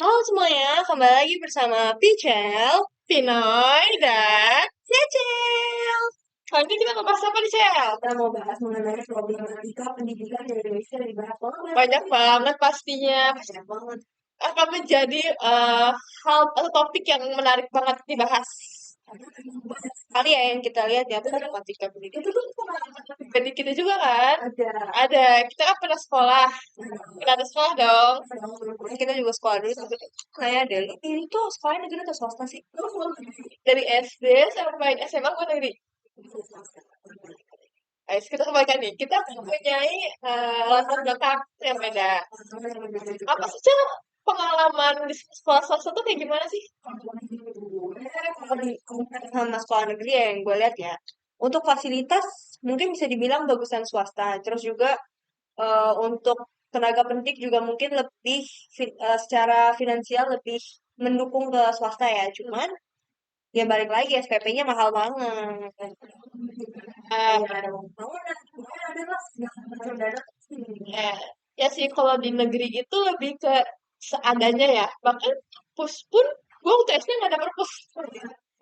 Halo semuanya, kembali lagi bersama Pichel, Pinoy, dan Cecil. Kali ini kita mau bahas apa nih, Cel? Kita mau bahas mengenai problematika pendidikan di Indonesia yang dibahas banget. Banyak banget pastinya. Banyak banget. Akan menjadi hal atau topik yang menarik banget dibahas. Karena memang banyak Kali ya yang kita lihat ya, problematika itu pendidikan. tuh pengalaman Jadi kita juga kan, ada ada, kita kan pernah sekolah. Kita ada sekolah dong. yang Kita juga sekolah dulu, tapi kayak deh, ini tuh sekolahnya negeri atau swasta sih? Dari SD sampai SMA gue negeri. Guys, kita kembalikan nih. Kita mempunyai latar belakang yang beda. Apa sih, Cel? Pengalaman di sekolah swasta tuh kayak gimana sih? Kalau di sama sekolah negeri ya yang gue lihat ya, untuk fasilitas mungkin bisa dibilang bagusan swasta. Terus juga untuk tenaga pendidik juga mungkin lebih secara finansial lebih mendukung ke swasta ya. Cuman ya balik lagi SPP-nya mahal banget. Ya, ya sih kalau di negeri itu lebih ke seadanya ya. Bahkan pus pun gue waktu SD nggak ada perpus.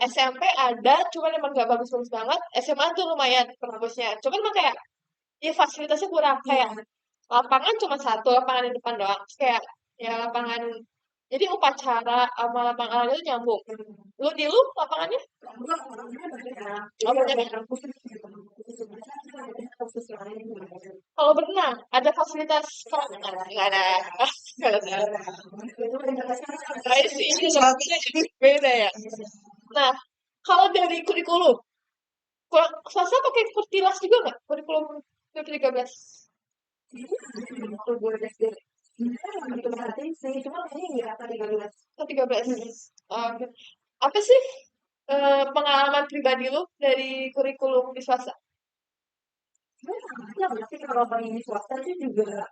SMP ada, cuman emang gak bagus-bagus banget. SMA tuh lumayan perpusnya. Cuman emang kayak, ya fasilitasnya kurang. Kayak lapangan cuma satu, lapangan di depan doang. Terus kayak, ya lapangan, jadi upacara sama lapangan olahraga itu nyambung. Lu lapangannya? Oh, banyak ya? Kalau berenang, ada fasilitas kolam renang? Nggak ada. Nggak ada. Nah, ini sebabnya jadi beda ya. Nah, kalau dari kurikulum, swasta pakai kurtilas juga nggak? Kurikulum 2013? waktu gue SD itu perhatiin sih cuma kayaknya nggak apa 13. Oh, 13. Oke. Apa sih pengalaman pribadi lu dari kurikulum di swasta? Sebenarnya sama aja nggak sih kalau di swasta sih juga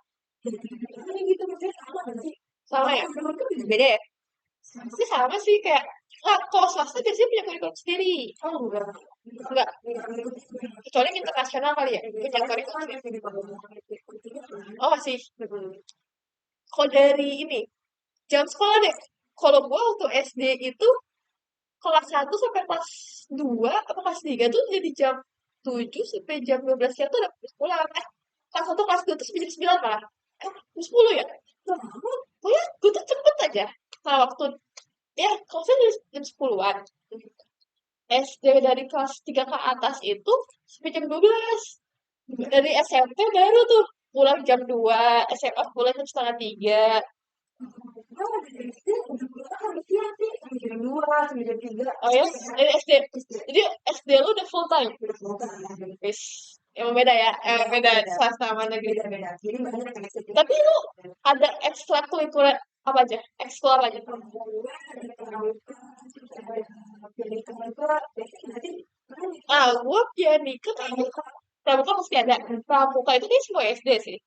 jadi gitu maksudnya sama nggak sih Sama kalau ya? menurut gue juga Beda ya? Pasti sama sih kayak, nah, kalau swasta biasanya punya kurikulum sendiri. oh enggak Enggak, mengikuti kecuali yang internasional kali ya. Punya kalau itu kurikulum kan sendiri. masih di bawah itu Oh, masih. Kalau dari ini, jam sekolah deh. Kalau gua waktu SD itu kelas 1 sampai kelas 2 apa kelas 3 tuh jadi jam 7 sampai jam 12 siang tuh udah pulang. Kelas 1 kelas 2 tuh sampai jam 9 malah. Jam 10 ya? Oh ya, gue tuh cepet aja. Nah, waktu, ya, kalau saya jam 10-an. SD dari kelas 3 ke atas itu sampai jam 12. Dari SMP baru tuh pulang jam 2, SMA pulang jam setengah 3. sampai jam 2 sampai jam 3 Oh ya, dari SD. Jadi SD lu udah full time. Wis, emang beda ya, emang beda swasta sama negeri. beda-beda jadi banyak yang Tapi lu ada ekstrakurikuler apa aja? Ekskul apa aja? Ah, gua pianika kayaknya pramuka pasti ada. Pramuka itu kayak semua SD sih.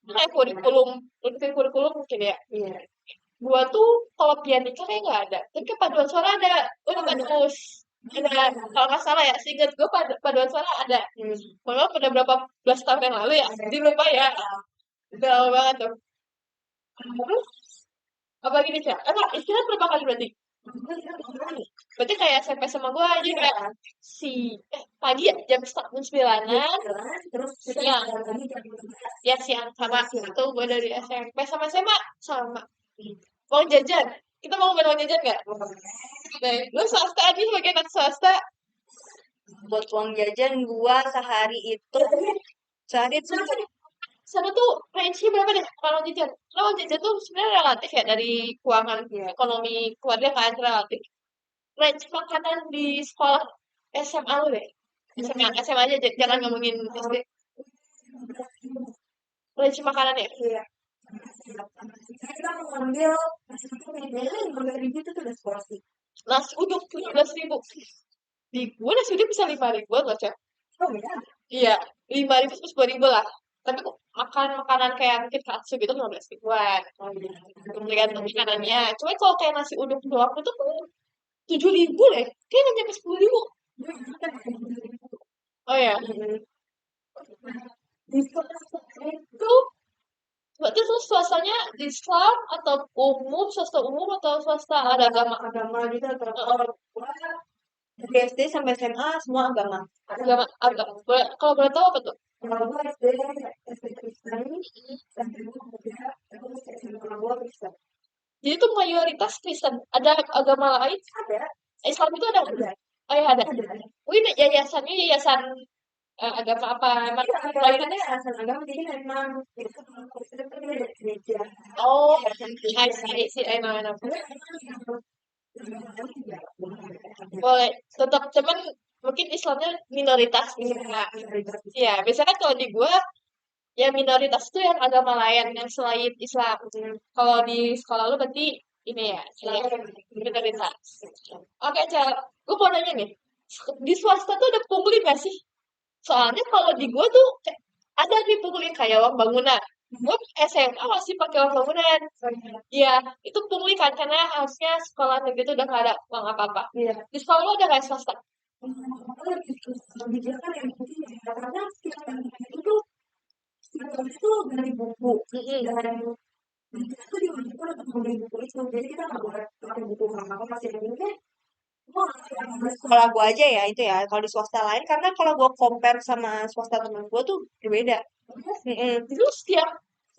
Kayak kurikulum, ikutin kurikulum mungkin ya. Gua tuh kalau pianika kayak nggak ada. Tapi kan paduan suara ada. Udah bagus. Ada, kalau nggak salah ya, seingat gue paduan suara ada. Padahal pada berapa belas tahun yang lalu ya. Jadi lupa ya. Udah lama banget tuh. Terus, apa gini, Cak? Enggak, istirahat berapa kali berarti? Berarti kayak SMP sama gue aja kayak pagi ya jam 9-an, terus siang ya siang sama itu gue dari SMP sama SMA sama uang jajan kita mau ngomongin uang jajan nggak? Nah, lu swasta aja sebagai anak swasta buat uang jajan gua sehari itu sana tuh range-nya berapa deh kalau jajan? Kalau uang jajan tuh sebenarnya relatif ya dari keuangan ekonomi keluarga kan relatif. Range makanan di sekolah SMA lu deh. SMA aja jangan ngomongin SD. Range makanan ya. kita mengambil ribu itu udah seporsi Nasi uduk 17.000. Di gue nasi uduk bisa 5.000 loh, Cak. oh beda Iya, 5.000 sampai 10.000 lah. Tapi kok makan makanan kayak mungkin katsu gitu 15.000-an. Tergantung makanannya. Cuma kalau kayak nasi uduk doang itu kan 7.000 deh. Kayaknya nggak nyampe 10.000. Oh ya, di sekolah itu Berarti terus swastanya Islam atau umum, swasta umum atau swasta ada agama? Agama gitu atau Heeh. gua dari SD sampai SMA semua agama. Agama, agama. Kalau boleh tahu apa tuh? Kalau gua SD Kristen, SMP gua beda, terus SMA gua Kristen. Jadi itu mayoritas Kristen. Ada agama lain? Ada, Islam itu ada nggak? ada, Oh ya ada. ada. Oh ini yayasannya yayasan agama apa? Emang Iya, lain? agama alasan agama jadi memang itu kalau Kristen kan dia ada gereja. Oh, I see, I know. Boleh. Tetap cuman mungkin Islamnya minoritas di sana. Iya, biasanya kan kalau di gua ya minoritas itu yang agama lain yang selain Islam. Kalau di sekolah lu berarti ini ya, selain minoritas. Oke, Cel. Gue mau nanya nih. Di swasta tuh ada pungli gak sih? Soalnya kalau di gua tuh ada nih pungli kayak uang bangunan. Gue SMA masih pakai uang bangunan. Iya, itu pungli kan karena harusnya sekolah negeri itu udah gak ada uang apa-apa. Iya. Di sekolah lu ada nggak swasta? Kebijakan yang penting ya, karena setiap tahun itu setiap tahun itu ganti buku dan kita tuh diwajibkan untuk membeli buku itu, jadi kita nggak boleh pakai buku lama. Aku masih ingat sekolah gue aja ya itu ya, kalau di swasta lain karena kalau gue compare sama swasta temen gue tuh berbeda. Itu setiap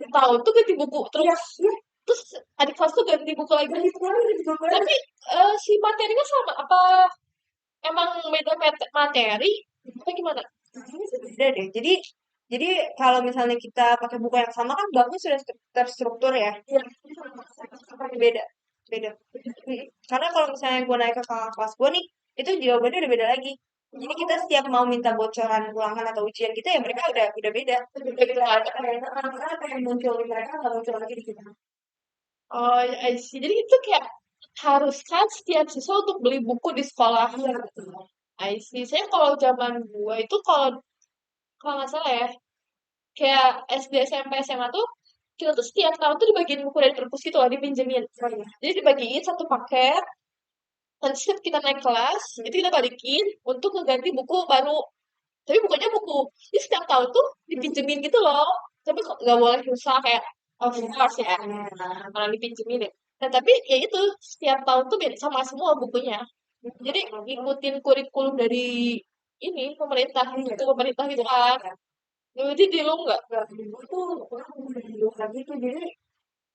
tahun tuh ganti buku terus. Iya, iya. Terus adik kelas tuh ganti buku lagi. Ganti buku lagi, ganti buku lagi. Tapi si materinya sama apa emang beda materi? Apa gimana? Ini sih beda deh. Jadi kalau misalnya kita pakai buku yang sama kan bagus sudah terstruktur ya. Iya. Beda, beda. Karena kalau misalnya gue naik ke kakak kelas gue nih, itu jawabannya udah beda lagi. Jadi kita setiap mau minta bocoran ulangan atau ujian kita ya mereka udah beda. Karena apa yang muncul di mereka nggak muncul lagi di kita. Oh, I see. Jadi itu kayak harus kan setiap siswa untuk beli buku di sekolah. Iya betul. I see. Saya kalau zaman gua itu kalau nggak salah ya, kayak SD, SMP, SMA tuh kita tuh setiap tahun tuh dibagiin buku dari perpus gitu loh, dipinjemin. Jadi dibagiin satu paket, nanti setiap kita naik kelas, itu kita balikin untuk ngeganti buku baru. Tapi bukunya buku. Jadi setiap tahun tuh dipinjemin gitu loh. Tapi kok nggak boleh rusak kayak of course ya. Malah dipinjemin ya. Nah tapi ya itu setiap tahun tuh beda sama semua bukunya. Jadi ngikutin kurikulum dari ini pemerintah itu pemerintah gitu kan. Jadi di lu nggak? Gue tuh orang di luar gitu, jadi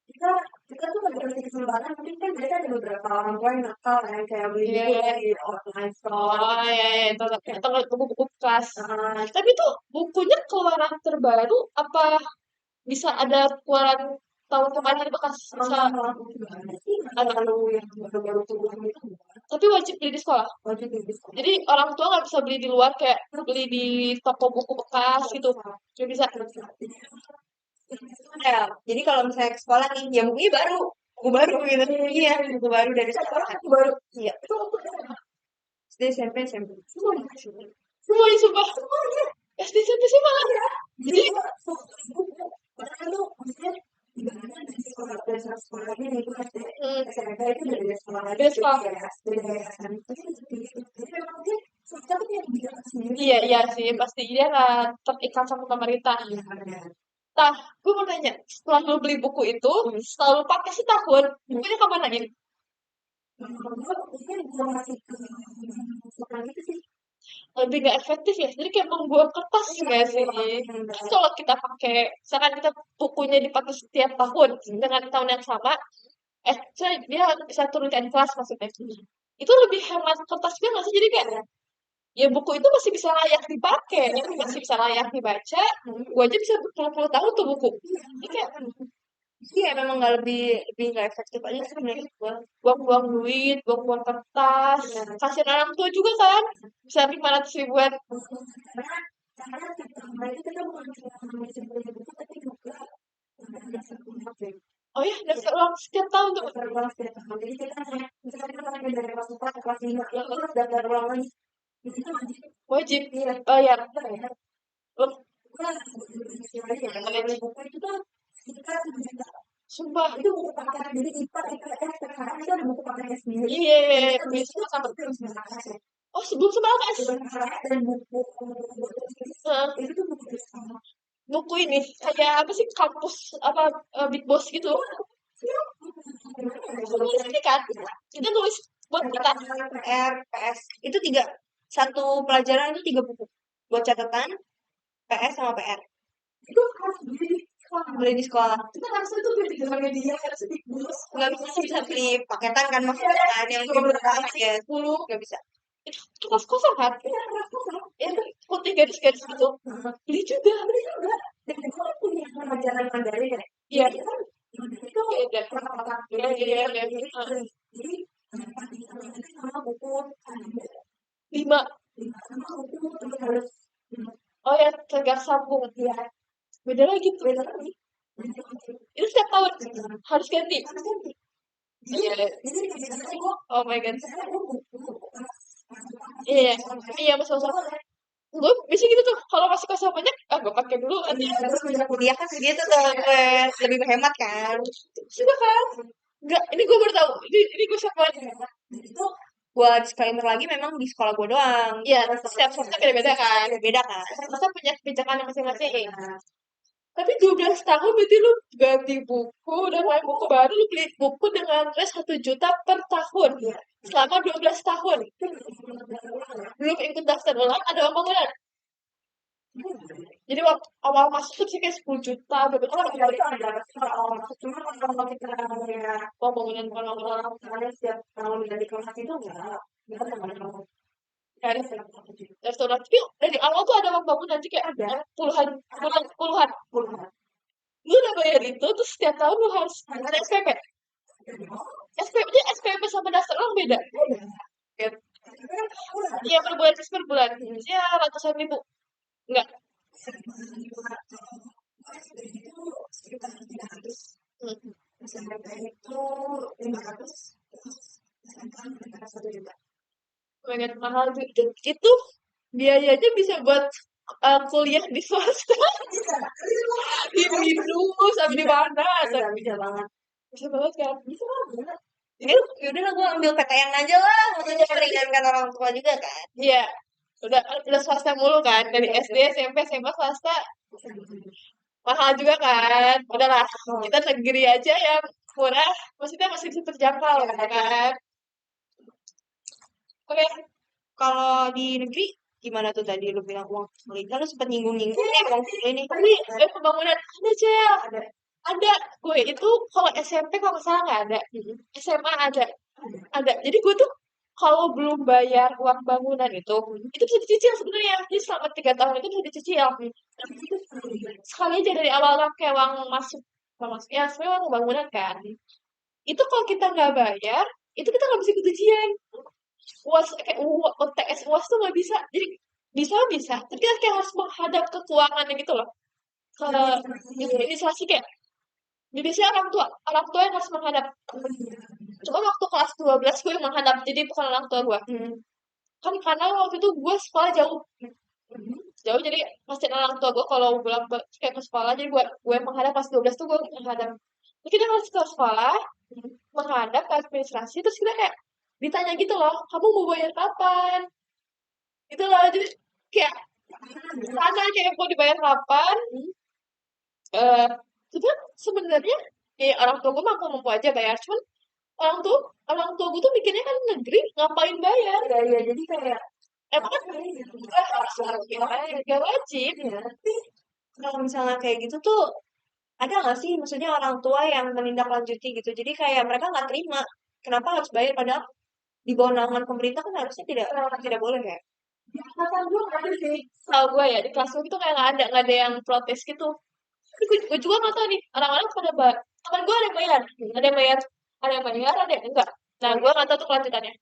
kita kita tuh nggak dikasih kesempatan, mungkin kan mereka ada beberapa orang tua yang nakal kan kayak beli buku di online store. Oh ya ya itu atau nggak buku-buku kelas. Tapi tuh bukunya keluaran terbaru apa bisa ada keluaran tahun kemarin bekas bisa Ada kalau yang baru-baru keluar itu tapi wajib beli di sekolah. wajib di sekolah. Jadi orang tua nggak bisa beli di luar kayak beli di toko buku bekas gitu. Cuma bisa. Ya, jadi kalau misalnya ke sekolah nih, ya bukunya baru, buku baru gitu. Iya, buku baru dari sekolah, buku baru. Iya. SD, SMP, SMP. Semua di sumpah. SD SMP sih malah. Jadi buku, padahal tuh maksudnya ibaratnya dari sekolah ini itu SD, SMP itu dari sekolah lagi. Dari sekolah. Dari yayasan. Jadi memang dia swasta tuh yang bilang sendiri. Iya sih pasti dia nggak terikat sama pemerintah. Nah, gue mau nanya, setelah lu beli buku itu, setelah lu pakai setahun, bukunya kemana ini? Lebih gak efektif ya, jadi kayak membuang kertas nggak sih? Terus kalau kita pakai, misalkan kita bukunya dipakai setiap tahun dengan tahun yang sama, dia bisa turunkan kelas maksudnya. Itu lebih hemat kertas juga nggak sih? Jadi kayak, ya buku itu masih bisa layak dipakai, masih bisa layak dibaca. Gue aja bisa berpuluh-puluh tahun tuh buku. Jadi kayak, Iya memang nggak lebih nggak efektif aja sih menurut gua. buang-buang duit, buang-buang kertas, kasihan orang tua juga kan, bisa 500 ribuan. Karena itu kita bukan cuma beli buku tapi juga daftar ulang. Oh ya, daftar ulang setiap tahun tuh. Daftar ulang setiap tahun. Jadi kita misalnya kita pakai dari kelas 4 ke kelas 5, ya terus daftar ulang lagi. Itu wajib. Wajib bayar. Gua beli buku itu tuh sekitar 1 juta. Sumpah. Itu buku paket, jadi IPA, IPS, sekarang itu ada buku paketnya sendiri. Iya, biasanya sama. Oh, sebelum sama LKS. Dan buku itu tuh buku sama. buku ini kayak apa sih kampus apa Big Boss gitu. Nulis ini kan, kita nulis buat kita. PR, PS. Itu tiga. Satu pelajaran itu tiga buku. Buat catatan, PS sama PR. Itu harus beli di sekolah. Kita harusnya tuh beli di media, harus di bus. Nggak bisa beli paketan kan maksudnya kan yang beberapa ya 10 nggak bisa. Itu kelas kosong kan? Ya kan putih garis-garis gitu. Beli juga. Dan itu kan punya pelajaran Mandarin ya. Iya. Jadi kan itu Beda. kotak-kotak. Iya. Jadi sama buku 5. sama buku terus harus Oh ya, tegak sambung. ya Beda lagi tuh. beda lagi. Itu setiap tahun harus ganti. Iya. Jadi Oh my god. misalnya gue buku Iya. Iya, masuk-masuk. Gue bisa gitu tuh. Kalau masih kosong banyak, gue pakai dulu. terus bisa kuliah kan segitu tuh lebih hemat kan. Sudah kan? Enggak, ini gue baru tahu. Ini gue shock banget. Itu buat disclaimer lagi memang di sekolah gue doang. Iya, setiap semester beda-beda kan. Beda kan. Masa punya kebijakan yang masing-masing. Tapi 12 tahun berarti lu ganti buku, udah mulai buku baru, lu beli buku dengan les 1 juta per tahun. Selama 12 tahun. Belum ikut daftar ulang, ada uang bangunan. Jadi waktu awal masuk tuh sih kayak 10 juta, berapa Kalau juta. itu ada soal cuma kalau kita punya Uang bangunan, bukan uang bangunan. misalnya setiap tahun dari kelas itu enggak ada kamu Dari daftar ulang. Tapi dari awal tuh ada uang bangunan, jadi kayak ada puluhan, puluhan. Lu udah bayar itu, terus setiap tahun lu harus ada SPP. SPP sama daftar ulang beda. Ya. Iya, per bulan, per bulan. Ya, ratusan ribu. Enggak. Hmm. itu 500 Banget mahal gitu. Itu biayanya bisa buat kuliah di swasta. Di Windows, sama di mana. bisa banget Bisa banget kan? bisa banget ini yaudah lah gue ambil PTN aja lah maksudnya meringankan orang tua juga kan. Iya. Udah swasta mulu kan. Dari SD, SMP, SMA swasta. Mahal juga kan. Udahlah. Kita negeri aja yang murah. Maksudnya masih bisa terjangkau kan. Oke. Kalau di negeri gimana tuh tadi lu bilang uang kuliah kan lu sempat nyinggung-nyinggung nih uang kuliah nih Tapi pembangunan ada Cel. Ada. Gue itu kalau SMP kalau nggak salah nggak ada. SMA ada. Ada. Jadi gue tuh kalau belum bayar uang bangunan itu bisa dicicil sebenarnya. Jadi selama 3 tahun itu bisa dicicil. Sekali aja dari awal kayak uang masuk. Uang masuk. Ya, sebenarnya uang bangunan kan. Itu kalau kita nggak bayar, itu kita nggak bisa ikut ujian. UAS kayak UTS UAS tuh nggak bisa. Jadi bisa, tapi kita kayak harus menghadap ke keuangan gitu loh. Ke administrasi kayak biasanya orang tua yang harus menghadap. Cuma waktu kelas 12 gue yang menghadap, jadi bukan orang tua gue. Kan karena waktu itu gue sekolah jauh. Jauh jadi pasti orang tua gue kalau pulang kayak ke sekolah, jadi gue menghadap kelas 12 tuh gue menghadap. Jadi kita harus ke sekolah, menghadap ke administrasi, terus kita kayak ditanya gitu loh, kamu mau bayar kapan? Gitu loh, jadi kayak sana kayak mau dibayar kapan? Eh, Itu sebenarnya ya orang tua gue mampu aja bayar, cuman orang tua gue tuh mikirnya kan negeri ngapain bayar? ya jadi kayak Emang kan harus bayar, gak wajib. tapi kalau misalnya kayak gitu tuh ada nggak sih maksudnya orang tua yang menindaklanjuti gitu jadi kayak mereka nggak terima kenapa harus bayar padahal di bawah naungan pemerintah kan harusnya tidak boleh ya. Kata gue nggak ada sih. Tahu gue ya di kelas gue itu kayak nggak ada yang protes gitu. Tapi gue juga nggak tahu nih orang-orang pada teman gue ada yang bayar, ada yang enggak. Nah gue nggak tahu tuh kelanjutannya.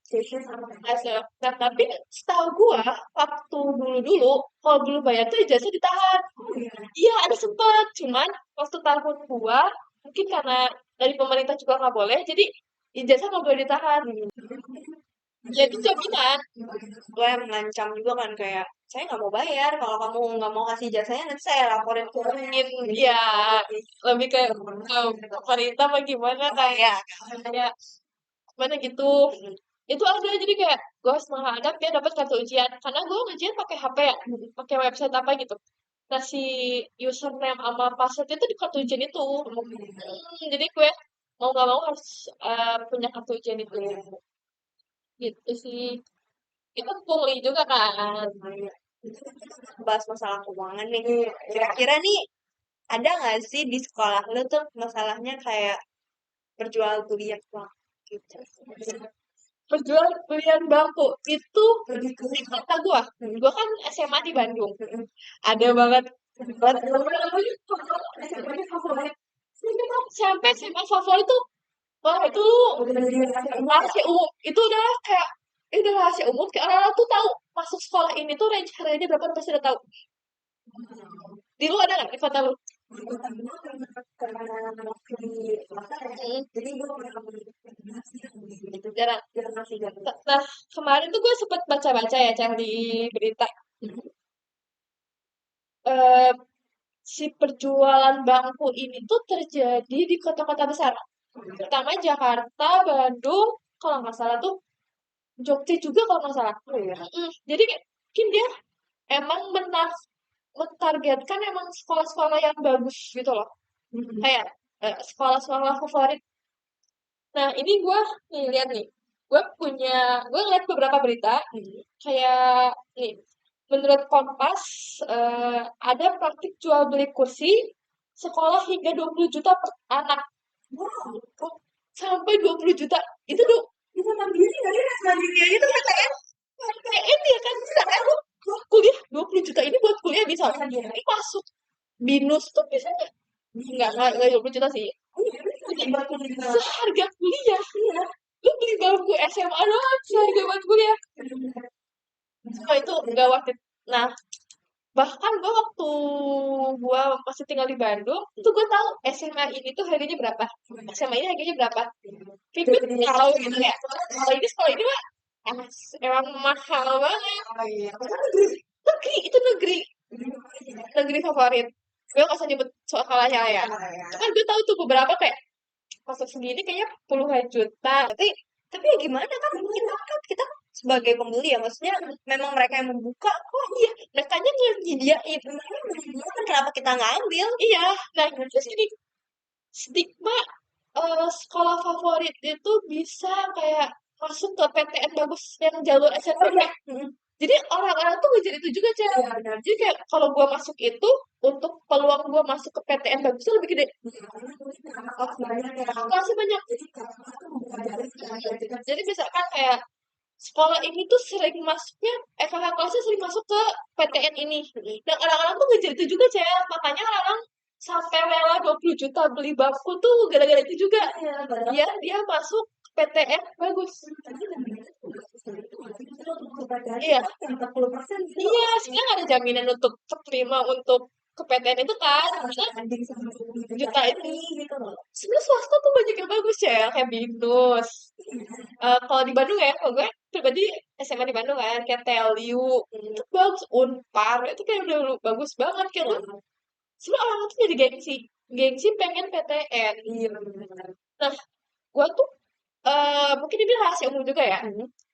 Nah tapi setahu gue waktu dulu kalau belum bayar tuh ijazah ditahan. Iya ada sempet, cuman waktu tahun gue mungkin karena dari pemerintah juga nggak boleh, jadi ijazah nggak boleh ditahan. Jadi jaminan. Gue yang mengancam juga kan kayak saya nggak mau bayar kalau kamu nggak mau kasih jasanya nanti saya laporin ke Ya lebih ke pemerintah apa gimana kayak mana gitu. Itu ada jadi kayak gue harus menghadap dia dapat kartu ujian karena gue ujian pakai HP ya, pakai website apa gitu. Nah, si username sama password itu di kartu ujian itu. Jadi gue mau nggak mau harus punya kartu ujian itu. Gitu sih. Itu pungli juga kan. Bahas masalah keuangan nih. Kira-kira nih ada nggak sih di sekolah lu tuh masalahnya kayak perjualbelian uang gitu? Perjualbelian bangku itu di kota gua kan SMA di Bandung. Ada banget sampai SMA favorit tuh, wah itu rahasia umum. Itu udah kayak udah rahasia umum, kayak orang-orang tuh tahu masuk sekolah ini tuh range harganya berapa pasti udah tahu. Di lu ada nggak di kota lu? Jadi gue pernah Gitu, jarang. Nah, kemarin tuh gue sempet baca-baca ya, cari di berita. Eh, si perjualan bangku ini tuh terjadi di kota-kota besar. Pertama Jakarta, Bandung, kalau nggak salah tuh Jogja juga kalau nggak salah. Jadi kayak mungkin dia emang mentargetkan emang sekolah-sekolah yang bagus gitu loh. Kayak sekolah-sekolah favorit. Nah, ini gue nih lihat nih. Gue ngeliat beberapa berita. Kayak nih, menurut Kompas, ada praktik jual beli kursi sekolah hingga 20 juta per anak. Sampai 20 juta. Itu tuh bisa mandiri nggak sih? Mandiri aja tuh PTN. PTN ya kan bisa kan lu kuliah 20 juta ini buat kuliah bisa kan ini masuk binus tuh biasanya nggak 20 juta sih. Seharga kuliah. Lu beli bangku SMA doang seharga buat kuliah. Oh, itu nggak worth it. Nah, bahkan gue waktu gue masih tinggal di Bandung, itu gue tahu SMA ini tuh harganya berapa. SMA ini harganya berapa. Tapi gue tahu gitu ya. Kalau ini mah emang mahal banget. Negeri, itu negeri. Negeri favorit. Gue gak usah nyebut sekolahnya lah ya. Cuman gue tahu tuh beberapa kayak masuk segini kayaknya puluhan juta. Tapi ya gimana kan kita sebagai pembeli ya maksudnya memang mereka yang membuka kok Iya, mereka nya nyediain. kan kenapa kita nggak ambil? Iya, nah terus gini, stigma sekolah favorit itu bisa kayak masuk ke PTN bagus yang jalur SNMPTN. Jadi orang-orang tuh ngejar itu juga, Cel. Jadi kayak kalau gua masuk itu, untuk peluang gua masuk ke PTN bagus tuh lebih gede. Kelasnya banyak. Jadi misalkan kayak sekolah ini tuh sering masuknya, kakak kelasnya sering masuk ke PTN ini. Dan orang-orang tuh ngejar itu juga, Cel. Makanya orang-orang sampai rela 20 juta beli bangku tuh gara-gara itu juga. Biar dia masuk PTN bagus. Iya. Iya, sebenarnya nggak ada jaminan untuk terima untuk ke PTN itu kan. Juta ini gitu loh. sebenarnya swasta tuh banyak yang bagus ya, kayak Binus. Kalau di Bandung ya, kalau gue pribadi SMA di Bandung kan, kayak TLU, itu bagus. Unpar, itu kayak udah bagus banget kayak lu. Sebenarnya orang tuh jadi gengsi, gengsi pengen PTN. Nah, gue tuh mungkin ini rahasia umum juga ya.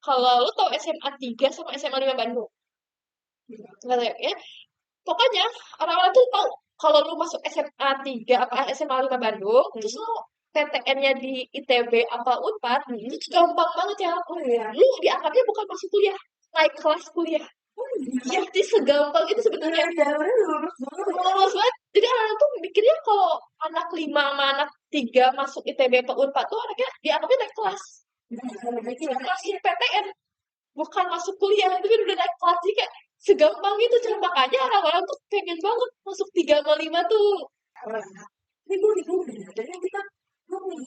Kalau lu tau SMA 3 sama SMA 5 Bandung, nggak tahu ya. Pokoknya orang-orang tuh tahu kalau lu masuk SMA 3 apa SMA 5 Bandung, terus lu PTN-nya di ITB apa Unpad, itu gampang banget ya. Lu dianggapnya bukan masuk kuliah, naik kelas kuliah. Ya, jadi segampang itu sebenarnya. Lolos banget. Jadi orang-orang tuh mikirnya kalau anak 5 sama anak 3 masuk ITB atau Unpad tuh anaknya dianggapnya naik kelas. Kelas PTN, bukan masuk kuliah, tapi udah naik kelas. Jadi kayak segampang itu, cara makanya orang-orang tuh pengen banget masuk 3 sama 5 tuh. Tapi gue bingung deh, jadi kita lu nih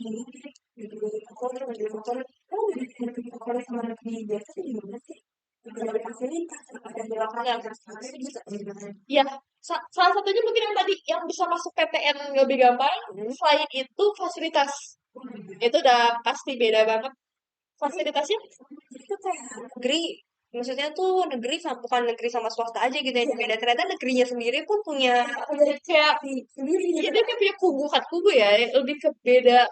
kamu di sama negeri biasa sih gimana sih? Dari fasilitas ada di lapangan Ya, salah satunya mungkin yang tadi yang bisa masuk PTN lebih gampang. Selain itu fasilitas, itu udah pasti beda banget fasilitasnya. itu kayak negeri maksudnya tuh negeri sama bukan negeri sama swasta aja gitu ya beda ternyata negerinya sendiri pun punya Kayak sendiri iya, dia kayak punya kubu kan kubu ya, lebih ke beda.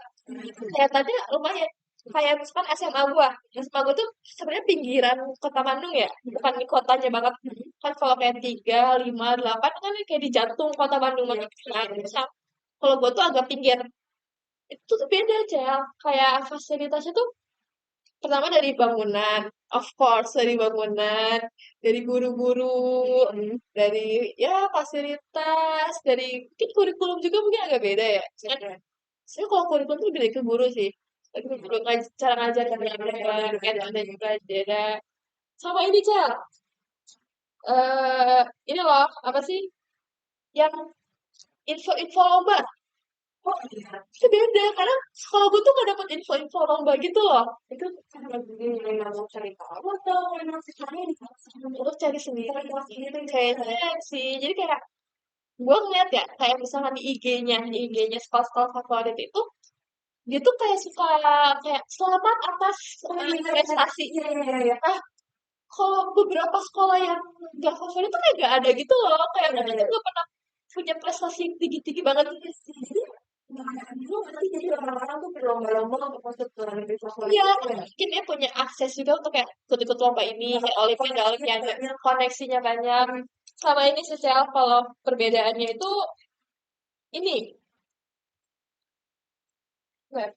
Kayak tadi lumayan. Kayak misalkan SMA gua tuh sebenarnya pinggiran kota Bandung ya, bukan di kotanya banget. Kan kalau kayak 3, 5, 8 kan kayak di jantung kota Bandung banget kan. Kalau gue tuh agak pinggir. Itu tuh beda aja. Kayak fasilitasnya tuh pertama dari bangunan, of course dari bangunan, dari guru-guru, dari ya fasilitas, dari mungkin kurikulum juga mungkin agak beda ya. Saya kalau kurikulum tuh lebih dari ke guru sih. Tapi guru cara ngajarnya dan juga beda. Sama ini Cel, ini loh apa sih yang info-info lomba. Oh iya, Itu beda karena sekolah gue tuh gak dapet info-info lomba gitu loh. itu karena gue memang mau cari tahu atau memang secaranya di Terus cari sendiri cari tahu sendiri kayaknya sih. Jadi kayak gue ngeliat ya kayak misalnya di IG-nya sekolah-sekolah favorit itu dia tuh kayak suka kayak selamat atas prestasi. Iya, iya, iya. Nah, kalau beberapa sekolah yang gak favorit tuh kayak gak ada gitu loh. Kayak mereka tuh gak pernah punya prestasi yang tinggi-tinggi banget. Jadi dulu berarti jadi orang-orang tuh berlomba-lomba untuk masuk ke negeri favorit Iya, itu ya. mungkin dia punya akses juga untuk kayak ikut-ikut lomba ini, kayak Olimpiade, koneksinya banyak. Sama ini sosial kalau perbedaannya itu ini, nah,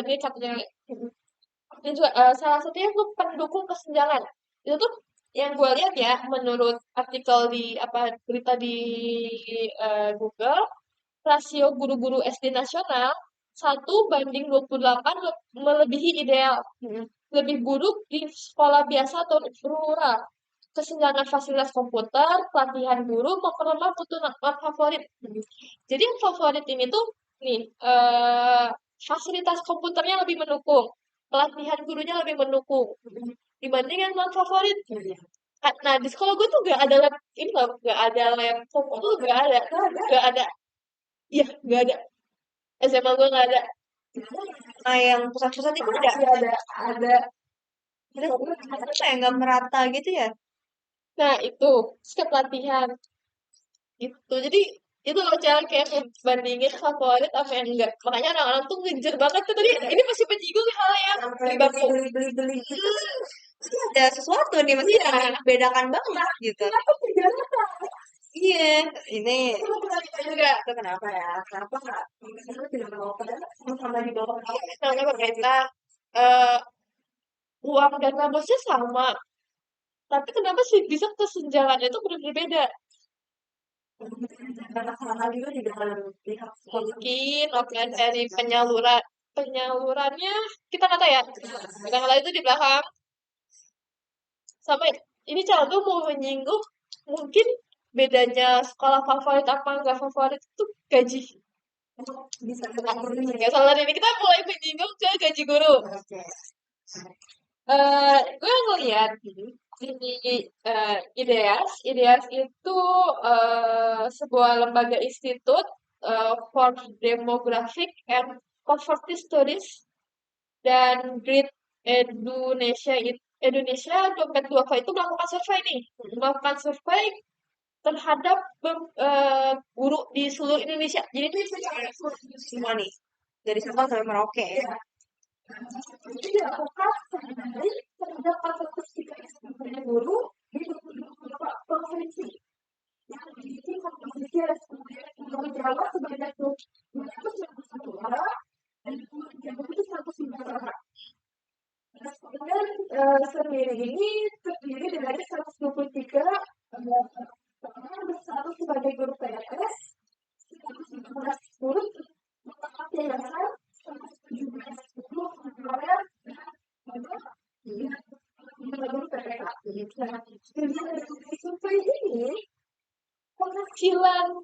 ini satunya, ini juga salah satunya itu pendukung kesenjangan. Itu tuh yang gue lihat ya, menurut artikel di apa berita di Google, rasio guru-guru SD nasional 1:28 melebihi ideal. Lebih buruk di sekolah biasa atau rural. Kesenjangan fasilitas komputer, pelatihan guru, memperlemah kebutuhan favorit. Jadi yang favorit ini tuh nih fasilitas komputernya lebih mendukung, pelatihan gurunya lebih mendukung dibanding yang non favorit. Nah di sekolah gue tuh gak ada lab ini loh, gak ada lab komputer, gak ada, iya gak ada. SMA gue gak ada. Nah, yang pusat-pusat itu Ada ada kayak nggak merata gitu ya. Nah itu setiap pelatihan gitu. Jadi itu loh cara kayak bandingin favorit apa yang enggak. Makanya orang-orang tuh ngejar banget tuh tadi. Ini masih menyinggung hal yang beli bangku. Beli gitu pasti ada sesuatu nih, masih membedakan banget gitu. Iya, ini Enggak. itu kenapa ya? kenapa nggak misalnya tidak mau padahal sama-sama di bawah Namanya pemerintah eh uang dana bosnya sama. Tapi kenapa sih bisa kesenjangannya itu berbeda? karena hal-hal juga di dalam pihak sekolah. Mungkin oke dari penyalurannya kita nggak tahu ya. Kadang-kadang itu di belakang. Sampai ini calon tuh mau menyinggung mungkin bedanya sekolah favorit apa enggak favorit itu gaji. Bisa Nggak salah ini kita mulai menyinggung ke gaji guru. Gue ngeliat di IDEAS itu sebuah lembaga institut for Demographic and Poverty Studies dan Great Indonesia Dompet Duafa itu melakukan survei terhadap guru di seluruh Indonesia. Jadi itu semua nih dari Sabang sampai Merauke ya. Jadi dilakukan sehari terhadap 403 guru di 22 provinsi yang memiliki komposisi Respublik Jawa sebanyak 291 orang dan Republik Jawa itu 109 orang. Responden sendiri ini terdiri dari 123 orang berstatus sebagai guru PNS, 115 guru tetap yayasan, 117 guru honorer dan guru PPK. Nah, dari survei ini penghasilan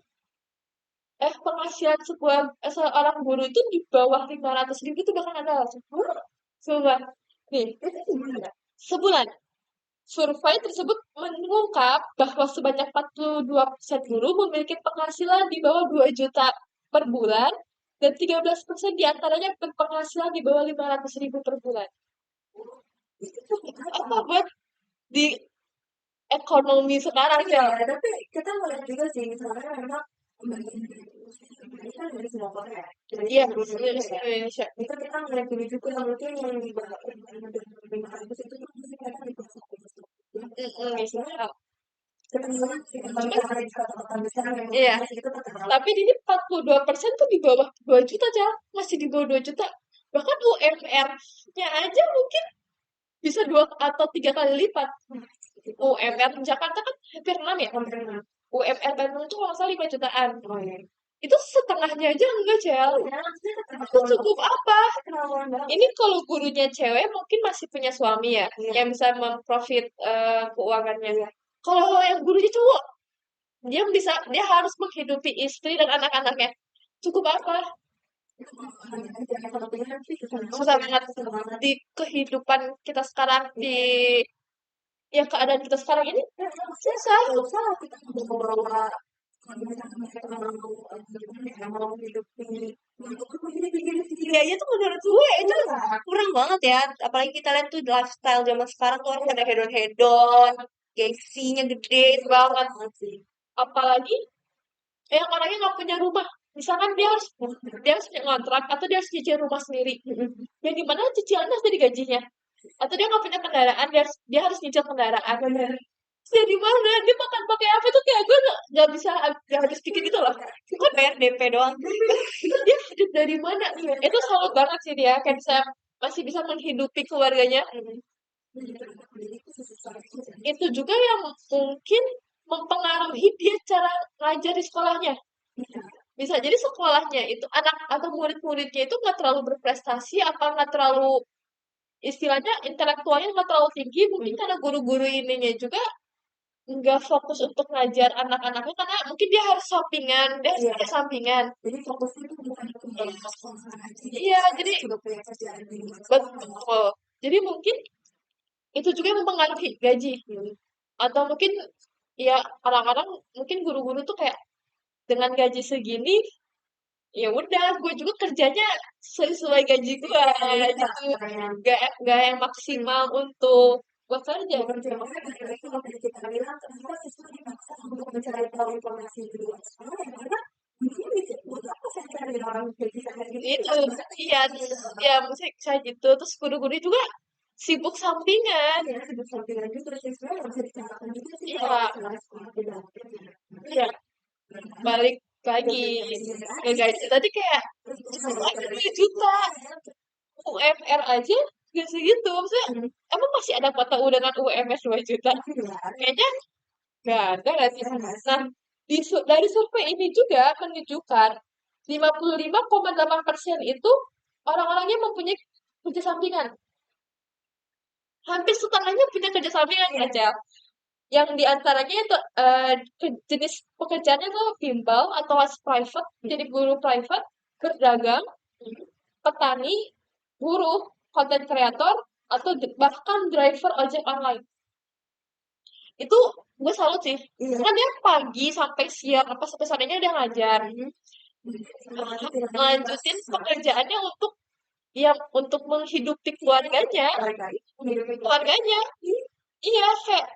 seorang guru itu di bawah 500.000 itu bahkan ada coba nih sebulan. Survei tersebut mengungkap bahwa sebanyak 42% guru memiliki penghasilan di bawah 2 juta per bulan dan 13% diantaranya berpenghasilan di bawah 500.000 per bulan. Apa buat di ekonomi sekarang ya? Tapi kita melihat juga sih misalnya memang ini kan dari semua kota ya. Iya, Indonesia. Itu kita melihat dulu juga mungkin yang di bawah 500 itu masih kelihatan di bawah Misal. Ketentuan ada di kota-kota besar yang Iya. itu tetap Tapi ini 42% tuh di bawah 2 juta, Cal. Masih di bawah 2 juta. Bahkan UMR-nya aja mungkin bisa 2 atau 3 kali lipat. UMR Jakarta kan hampir 6 ya. UMR Bandung tuh kalau nggak salah 5 jutaan. Itu setengahnya aja enggak, Cel. Itu cukup apa? Ini kalau gurunya cewek mungkin masih punya suami ya, yang bisa memprofit keuangannya. Kalau yang gurunya cowok, dia harus menghidupi istri dan anak-anaknya. Cukup apa? Susah banget di kehidupan kita sekarang, di yang keadaan kita sekarang ini susah. kita mau bawa mau hidup Biaya tuh menurut gue itu kurang banget ya. Apalagi kita lihat tuh lifestyle zaman sekarang tuh orang pada hedon-hedon, gengsinya gede itu banget. Apalagi yang orangnya nggak punya rumah. Misalkan dia harus punya kontrak atau dia harus cicil rumah sendiri. Yang dimana cicilannya harus dari gajinya. Atau dia nggak punya kendaraan, dia harus nyicil kendaraan. Dari mana? Dia makan pakai apa tuh kayak gue nggak bisa nggak habis pikir gitu loh. Gue bayar DP doang. Dia hidup dari mana? Itu salut banget sih dia, kayak masih bisa menghidupi keluarganya. Itu juga yang mungkin mempengaruhi dia cara ngajar di sekolahnya. Bisa jadi sekolahnya itu anak atau murid-muridnya itu nggak terlalu berprestasi, apa nggak terlalu istilahnya intelektualnya nggak terlalu tinggi, mungkin karena guru-guru ininya juga nggak fokus untuk ngajar anak-anaknya karena mungkin dia harus sampingan, dia harus pakai sampingan. jadi fokusnya itu bukan ke sekolah aja. Iya, jadi juga punya kerjaan di luar betul. Jadi mungkin itu juga yang mempengaruhi gaji. Atau mungkin ya orang-orang mungkin guru-guru tuh kayak dengan gaji segini ya udah gue juga kerjanya sesuai gaji gue gitu, nggak yang maksimal untuk gue kerja. Makanya kalau tadi kita bilang kenapa siswa dipaksa untuk mencari tahu informasi di luar sekolah ya karena mungkin bisa buat apa saya cari orang kayak gitu Itu iya ya musik saya gitu, terus guru-guru juga sibuk sampingan. ya sibuk sampingan juga siswa yang bisa dicarakan juga sih Iya. kalau sekolah sekolah tidak Iya, balik lagi ke gaji tadi kayak 2 juta UMR aja gak segitu, maksudnya emang masih ada kota U dengan UMR 2 juta? Kayaknya nggak ada nggak sih? Nah, dari survei ini juga menunjukkan 55,8% itu orang-orangnya mempunyai kerja sampingan. Hampir setengahnya punya kerja sampingan ya, Cel. Yang diantaranya itu jenis pekerjaannya tuh bimbel atau as private, jadi guru private, berdagang, petani, buruh, content creator, atau bahkan driver ojek online. Itu gue salut sih. Kan dia pagi sampai siang apa sampai sorenya udah ngajar. Lanjutin pekerjaannya untuk menghidupi keluarganya. Keluarganya. Iya, kayak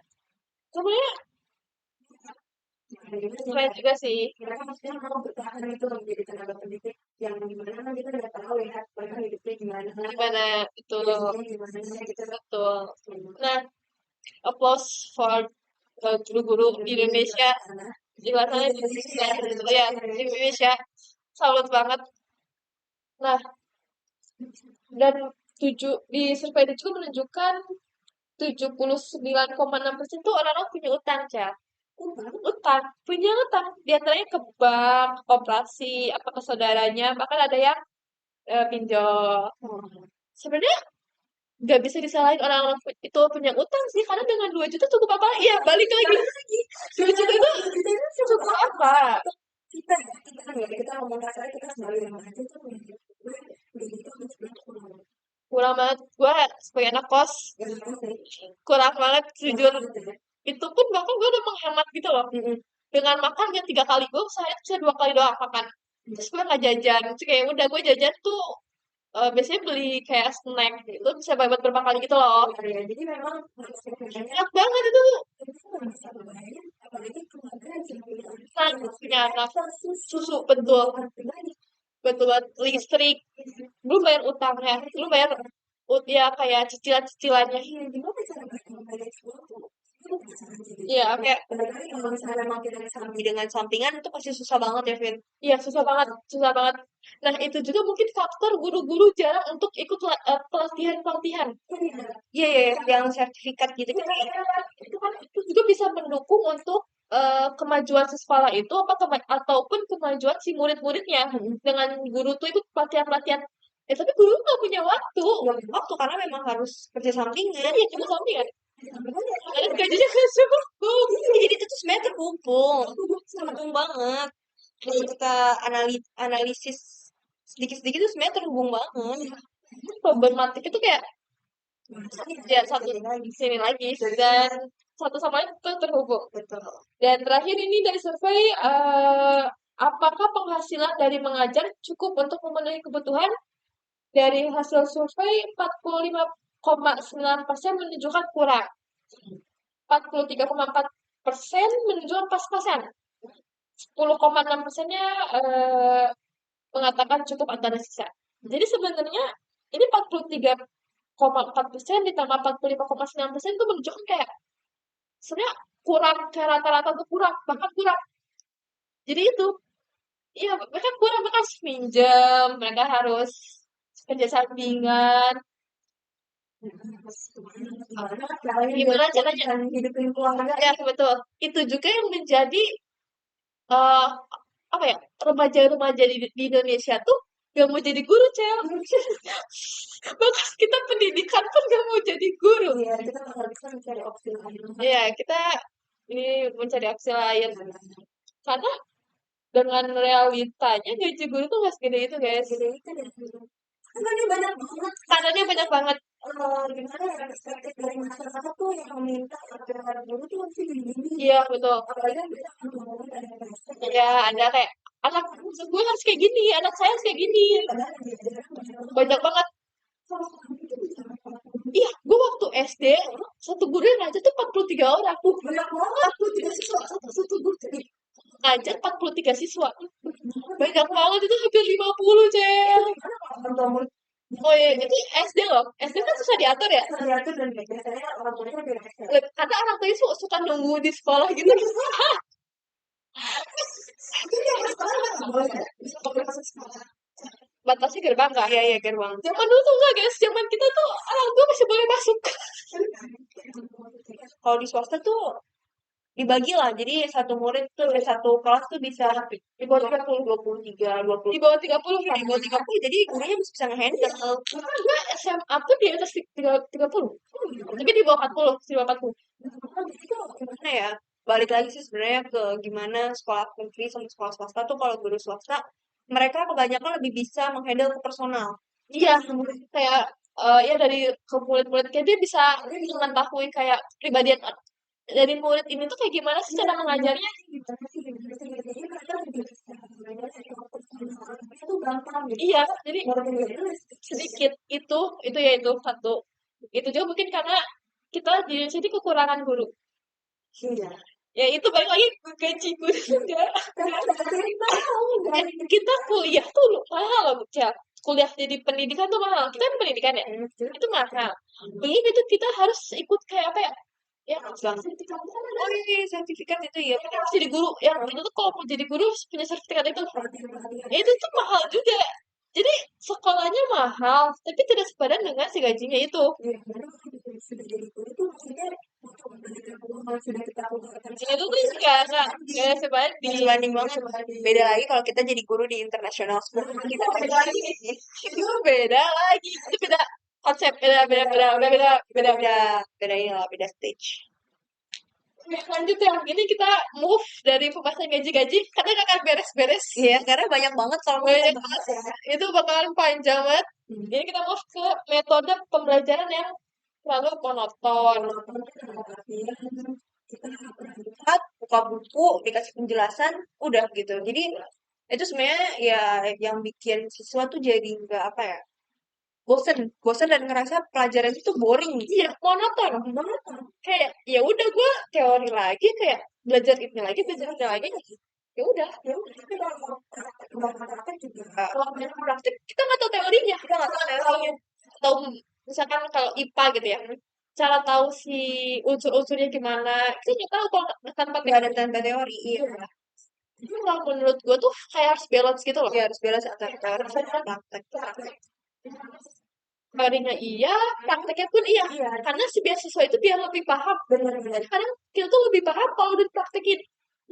sebenarnya keren juga sih. mereka maksudnya mau bertahan itu menjadi tenaga pendidik yang dimana kan kita udah tahu ya mereka hidupnya gimana Gimana itu gimana gitu betul. Nah, applause for guru-guru di Indonesia. Di mana di Indonesia, ya, di Indonesia. Salut banget. Nah, dan di survei itu juga menunjukkan 79,6% tuh orang-orang punya utang, Cak. Utang, punya utang. Di antaranya ke bank, koperasi, apa ke saudaranya, bahkan ada yang pinjol. Sebenarnya nggak bisa disalahin orang-orang itu punya utang sih, karena dengan 2 juta cukup apa? Iya, balik lagi. 2 juta itu cukup apa? kita ngomong kasarnya kita sebagai yang aja tuh Kurang banget. Gue sebagai anak kos, kurang banget jujur. Itu pun bahkan gue udah menghemat gitu loh. Dengan makan yang 3 kali, gue sehari bisa 2 kali doang makan. Terus gue nggak jajan. Terus kayak udah gue jajan tuh biasanya beli kayak snack gitu, bisa buat berapa kali gitu loh. jadi memang Enak banget itu. apalagi keluarga Kan punya anak susu betul. Betul banget. Listrik. Belum bayar utangnya. Belum bayar ya kayak cicilan-cicilannya. gimana cara mereka membayar sesuatu itu bisa aja gitu. Iya, kayak Balik lagi kalau misalnya memang kita Samping dengan sampingan itu pasti susah banget ya, Vin. iya susah banget, susah banget. Nah, itu juga mungkin faktor guru-guru jarang untuk ikut pelatihan-pelatihan. Iya, iya, iya, yang sertifikat gitu kan. Itu juga bisa mendukung untuk kemajuan si sekolah itu ataupun kemajuan si murid-muridnya dengan guru tuh ikut pelatihan-pelatihan. Tapi guru nggak punya waktu. Waktu karena memang harus kerja sampingan. Iya, cuma sampingan. Karena gajinya nggak cukup. Jadi itu tuh sebenarnya terhubung banget. Kalau kita analisis sedikit-sedikit tuh sebenarnya terhubung banget. Problematik itu kayak ya satu sini lagi dan satu sama lain itu terhubung. Dan terakhir ini dari survei, apakah penghasilan dari mengajar cukup untuk memenuhi kebutuhan? Dari hasil survei 45,9% menunjukkan kurang. 43,4% menunjukkan pas-pasan. 10,6%-nya mengatakan cukup atau ada sisa. Jadi sebenarnya ini 43,4% ditambah 45,9% itu menunjukkan kayak sebenarnya kurang, kayak rata-rata tuh kurang, bahkan kurang. Jadi itu, iya mereka kurang, mereka harus minjem, mereka harus kerja sampingan. Gimana caranya? hidupin keluarga Ya betul. Itu juga yang menjadi eh apa ya, remaja-remaja di Indonesia tuh gak mau jadi guru, Cel. Bahkan kita pendidikan pun gak mau jadi guru. Iya, kita bisa mencari opsi lain. Iya, kita ini mencari opsi lain. Karena dengan realitanya gaji guru tuh gak segede itu, guys. Karena banyak banget. Kadarnya banyak banget. Gimana ya, perspektif dari masyarakat tuh yang meminta agar guru tuh harus gini. Iya, betul. Apalagi kan kita ngomong dari perspektif. Ya, ada kayak anak gue harus kayak gini, anak saya harus kayak gini. Banyak banget. Iya, gue waktu SD, satu guru yang ngajar tuh 43 orang. Banyak banget. 43 siswa. Satu guru jadi Ngajar 43 siswa. Banyak banget, itu hampir 50, Cel. Oh iya, itu SD loh. SD kan susah diatur ya. diatur dan biasanya orang tuanya lebih resep. Karena orang tuanya suka nunggu di sekolah gitu. Batasnya gerbang nggak? Iya, iya, gerbang. Zaman dulu tuh enggak, guys. Zaman kita tuh orang tua masih boleh masuk. Kalau di swasta tuh dibagi lah. Jadi satu murid tuh, satu kelas tuh bisa di bawah 30, 23, 20. Di bawah 30 Di bawah 30, jadi gurunya masih bisa nge-handle. Karena gue SMA tuh di atas 30. Tapi di bawah 40, di bawah 40. Gimana ya? Balik lagi sih sebenarnya ke gimana sekolah negeri sama sekolah swasta tuh kalau guru swasta mereka kebanyakan lebih bisa menghandle ke personal. Iya, kayak ya dari ke murid-murid kayak dia bisa mengetahui kayak kepribadian dari murid ini tuh kayak gimana sih cara mengajarnya. Iya, jadi sedikit itu ya itu satu. Itu juga mungkin karena kita di Indonesia ini kekurangan guru. Ya itu balik lagi ke gaji guru juga. Dan kita kuliah tuh mahal loh, Cel. Kuliah jadi pendidikan tuh mahal. Kita kan pendidikan ya, itu mahal. Belum itu kita harus ikut kayak apa ya? Ya, sertifikat. Oh iya, sertifikat itu ya. Kita harus jadi guru. Yang itu tuh kalau mau jadi guru harus punya sertifikat itu. Ya, itu tuh mahal juga. Jadi sekolahnya mahal, tapi tidak sepadan dengan si gajinya itu. Gajinya itu tuh nggak sebanding. Sebanding banget. Beda lagi kalau kita jadi guru di international school. Kita beda lagi. Itu beda lagi. Itu beda konsep, beda inilah, beda stage. Lanjut ya, ini kita move dari pembahasan gaji-gaji, karena gak akan beres-beres. Iya, karena banyak banget kalau Banyak banget. Itu bakalan panjang banget. Jadi kita move ke metode pembelajaran yang terlalu monoton. buka buku, dikasih penjelasan, udah gitu. Jadi itu sebenarnya ya yang bikin siswa tuh jadi nggak apa ya, bosen dan ngerasa pelajaran itu boring. Iya, monoton. Kayak ya udah gue teori lagi, kayak belajar ini lagi, ya udah. Kalau praktik kita nggak tahu teorinya, kita nggak tahu teorinya. Atau misalkan kalau IPA gitu ya, cara tahu si unsur-unsurnya gimana, kita nggak tahu kalau tanpa Nggak ada teori. tanpa teori, iya. Jadi kalau menurut gue tuh kayak harus balance gitu loh. Ya harus balance antara teori sama praktek. Teorinya iya, prakteknya pun iya. Iya. Karena si beasiswa itu biar lebih paham. Benar-benar. Kadang kita tuh lebih paham kalau udah dipraktekin.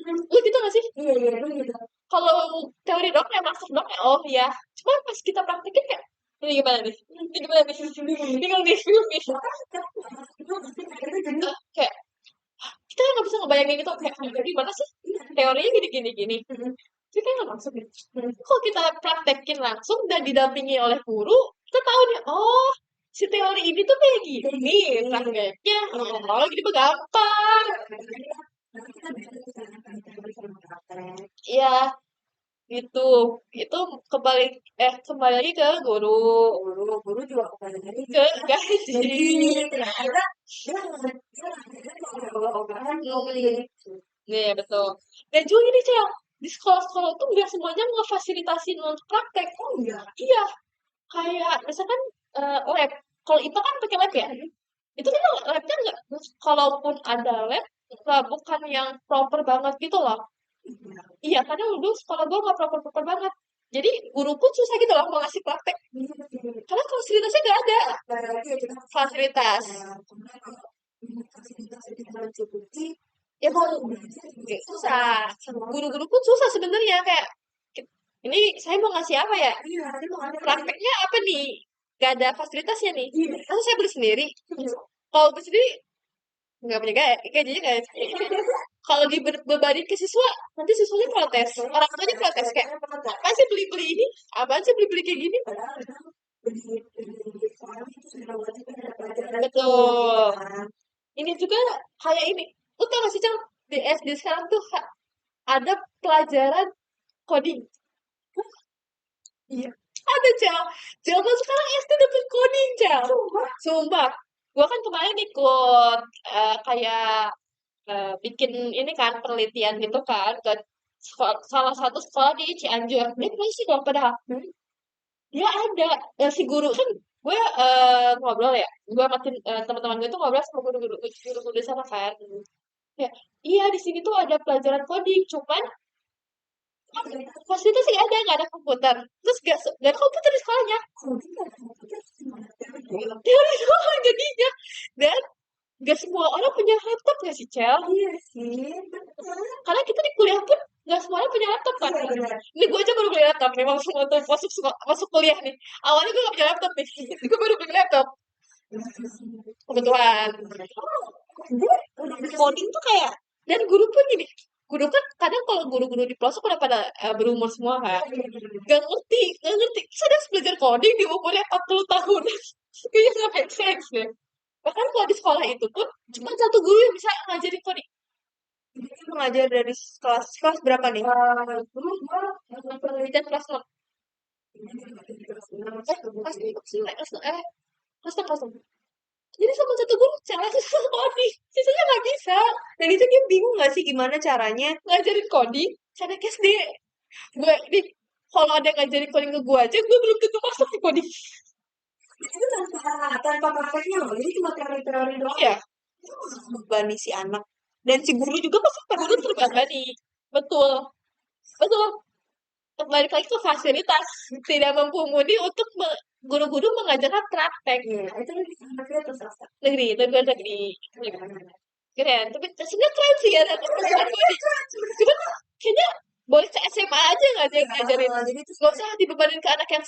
Lu gitu gak sih? Iya, iya, begitu. Kalau teori dong ya masuk dong ya, oh ya. Cuma pas kita praktekin kayak, ini gimana nih? Ini gimana nih? Bingung nih, bingung nih. Bahkan sekarang itu pasti akhirnya jadi Kayak, kita nggak bisa ngebayangin itu kayak gimana sih? Teorinya gini-gini gini. Tapi kan nggak masuk nih. Kalau kita praktekin langsung dan didampingi oleh guru, kita tahu nih, oh si teori ini tuh kayak gini, prakteknya. Oh, gini mah gampang. nanti kita bisa teori sama praktek. Iya, gitu. Itu kembali lagi ke guru, Guru juga kembali lagi ke gaji. ternyata dia kalau ogah-ogahan mau pilih Nih, betul. Dan juga gini, Cel. Di sekolah-sekolah tuh nggak semuanya ngefasilitasin untuk praktek. oh iya Iya, kayak misalkan lab. Kalau IPA kan pakai lab ya. Itu kan labnya nggak, kalaupun ada lab, nggak bukan yang proper banget gitu loh. Iya, karena dulu sekolah gue nggak proper-proper banget. Jadi guru pun susah gitu loh mau ngasih praktek. Karena fasilitasnya nggak ada. Fasilitas. fasilitas kita mencukupi Ya mau susah. Guru-guru pun susah sebenarnya kayak ini saya mau ngasih apa ya? iya itu ada Prakteknya apa nih? Gak ada fasilitasnya nih. iya Masa saya beli sendiri? Kalau beli sendiri nggak punya gajinya nggak. Kalau dibebanin ke siswa, nanti siswanya protes. Orang tuanya protes kayak, apa sih beli-beli ini? Apaan sih beli-beli kayak gini? padahal di sekolah itu sudah wajib ada pelajaran Betul. Ini juga kayak ini. Lu tau gak sih, Cang? Di SD sekarang tuh ada pelajaran coding. iya Ada, Cang. Zaman sekarang SD dapet coding, Cang. Sumpah. Gua kan kemarin ikut kayak bikin ini kan penelitian gitu kan ke salah satu sekolah di Cianjur. Dia masih dong padahal. Dia ada. Si guru kan gue ngobrol ya. Gue sama teman-teman gue tuh ngobrol sama guru-guru di sana kan. Ya, iya di sini tuh ada pelajaran coding, cuman fasilitas sih nggak ada komputer. Terus gak ada komputer di sekolahnya. Teori doang jadinya. Dan gak semua orang punya laptop gak sih, Cel? iya sih betul Karena kita di kuliah pun gak semuanya punya laptop kan. Ini gue aja baru beli laptop, memang semua tuh masuk kuliah nih. Awalnya gue gak punya laptop nih, gue baru beli laptop. Kebetulan. Coding tuh kayak, dan guru pun gini, guru kan kadang kalau guru-guru di pelosok udah pada berumur semua kan. Gak ngerti. Terus ada belajar coding di umurnya 40 tahun. Kayaknya gak make sense deh. Bahkan kalau di sekolah itu pun cuma satu guru yang bisa ngajarin coding. Dia mengajar dari kelas berapa nih? Dulu gue penelitian kelas 6. Kelas 6. Jadi sama satu guru cara susah coding. Sisanya nggak bisa. Dan itu dia bingung nggak sih gimana caranya? Ngajarin coding, cara SD. Gue ini kalau ada yang ngajarin coding ke gue aja, gue belum tentu masuk di coding. itu tanpa prakteknya loh jadi cuma teori-teori doang Iya, Membebani si anak. Dan si guru juga pasti guru terbebani. Betul. Betul. Balik lagi ke fasilitas. Tidak mumpuni untuk guru-guru mengajarkan praktek. iya itu negeri atau swasta Negeri, negeri. Keren. Tapi sebenarnya keren sih ya. Pelajaran coding. Cuman kayaknya boleh ke SMA aja nggak sih yang ngajarin. jadi itu Gak usah dibebanin ke anak yang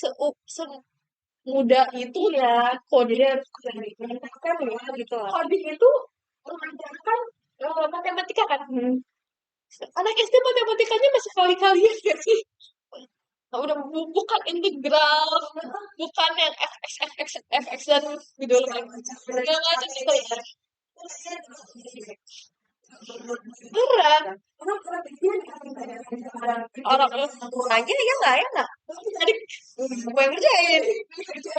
semuda itu ya. Coding. kan ya gitu lah Coding itu mengajarkan matematika kan. Anak SD matematikanya masih kali-kalian ya sih. Nah, udah bukan integral, bukan yang fx dan gitu loh. Nggak ngajar gitu ya. Berat. Orang aja ya nggak ya nggak? tadi Gue yang ngerjain.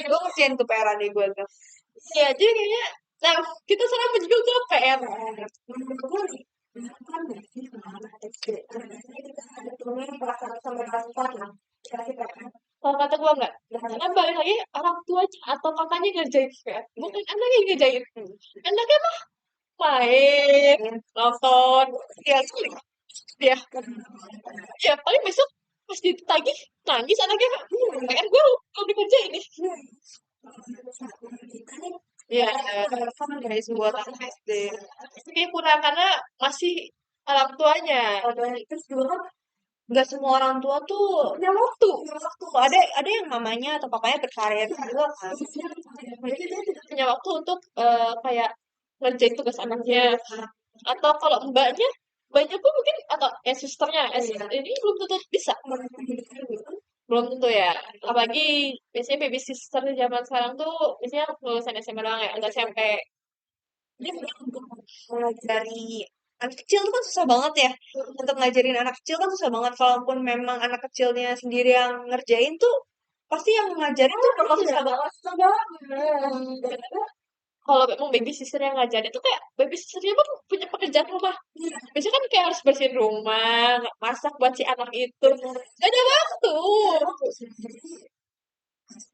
Gue ngerjain tuh PR nih gue tuh. ya jadi kayaknya nah kita sekarang menjual ke PR. Kalau kata gua enggak. Karena balik lagi orang tuanya atau kakaknya ngerjain kayak bukan anaknya yang ngerjain. Anaknya mah main, nonton, ya sulit. Ya, ya paling besok pas ditagih nangis anaknya Kak. PR gue belum dikerjain nih. Ya, dari sebuah anak SD. Itu kayak kurang karena masih orang tuanya. Terus juga kan Nggak semua orang tua tuh Punya waktu. ada yang mamanya atau papanya berkarir juga kan. Jadi dia tidak punya waktu untuk kayak ngerjain tugas anaknya. Atau kalau mbaknya pun mungkin atau susternya, ini belum tentu bisa. Belum tentu ya. Apalagi biasanya baby sister zaman sekarang tuh biasanya lulusan SMA doang ya, enggak SMP. Jadi untuk dari anak kecil tuh kan susah banget ya. Untuk ngajarin anak kecil kan susah banget. Kalaupun memang anak kecilnya sendiri yang ngerjain tuh, pasti yang ngajarin tuh bakal susah banget. Kalau memang baby sister yang ngajarin itu kayak baby sisternya pun punya pekerjaan rumah. Biasanya kan kayak harus bersihin rumah, masak buat si anak itu. Gak ada waktu.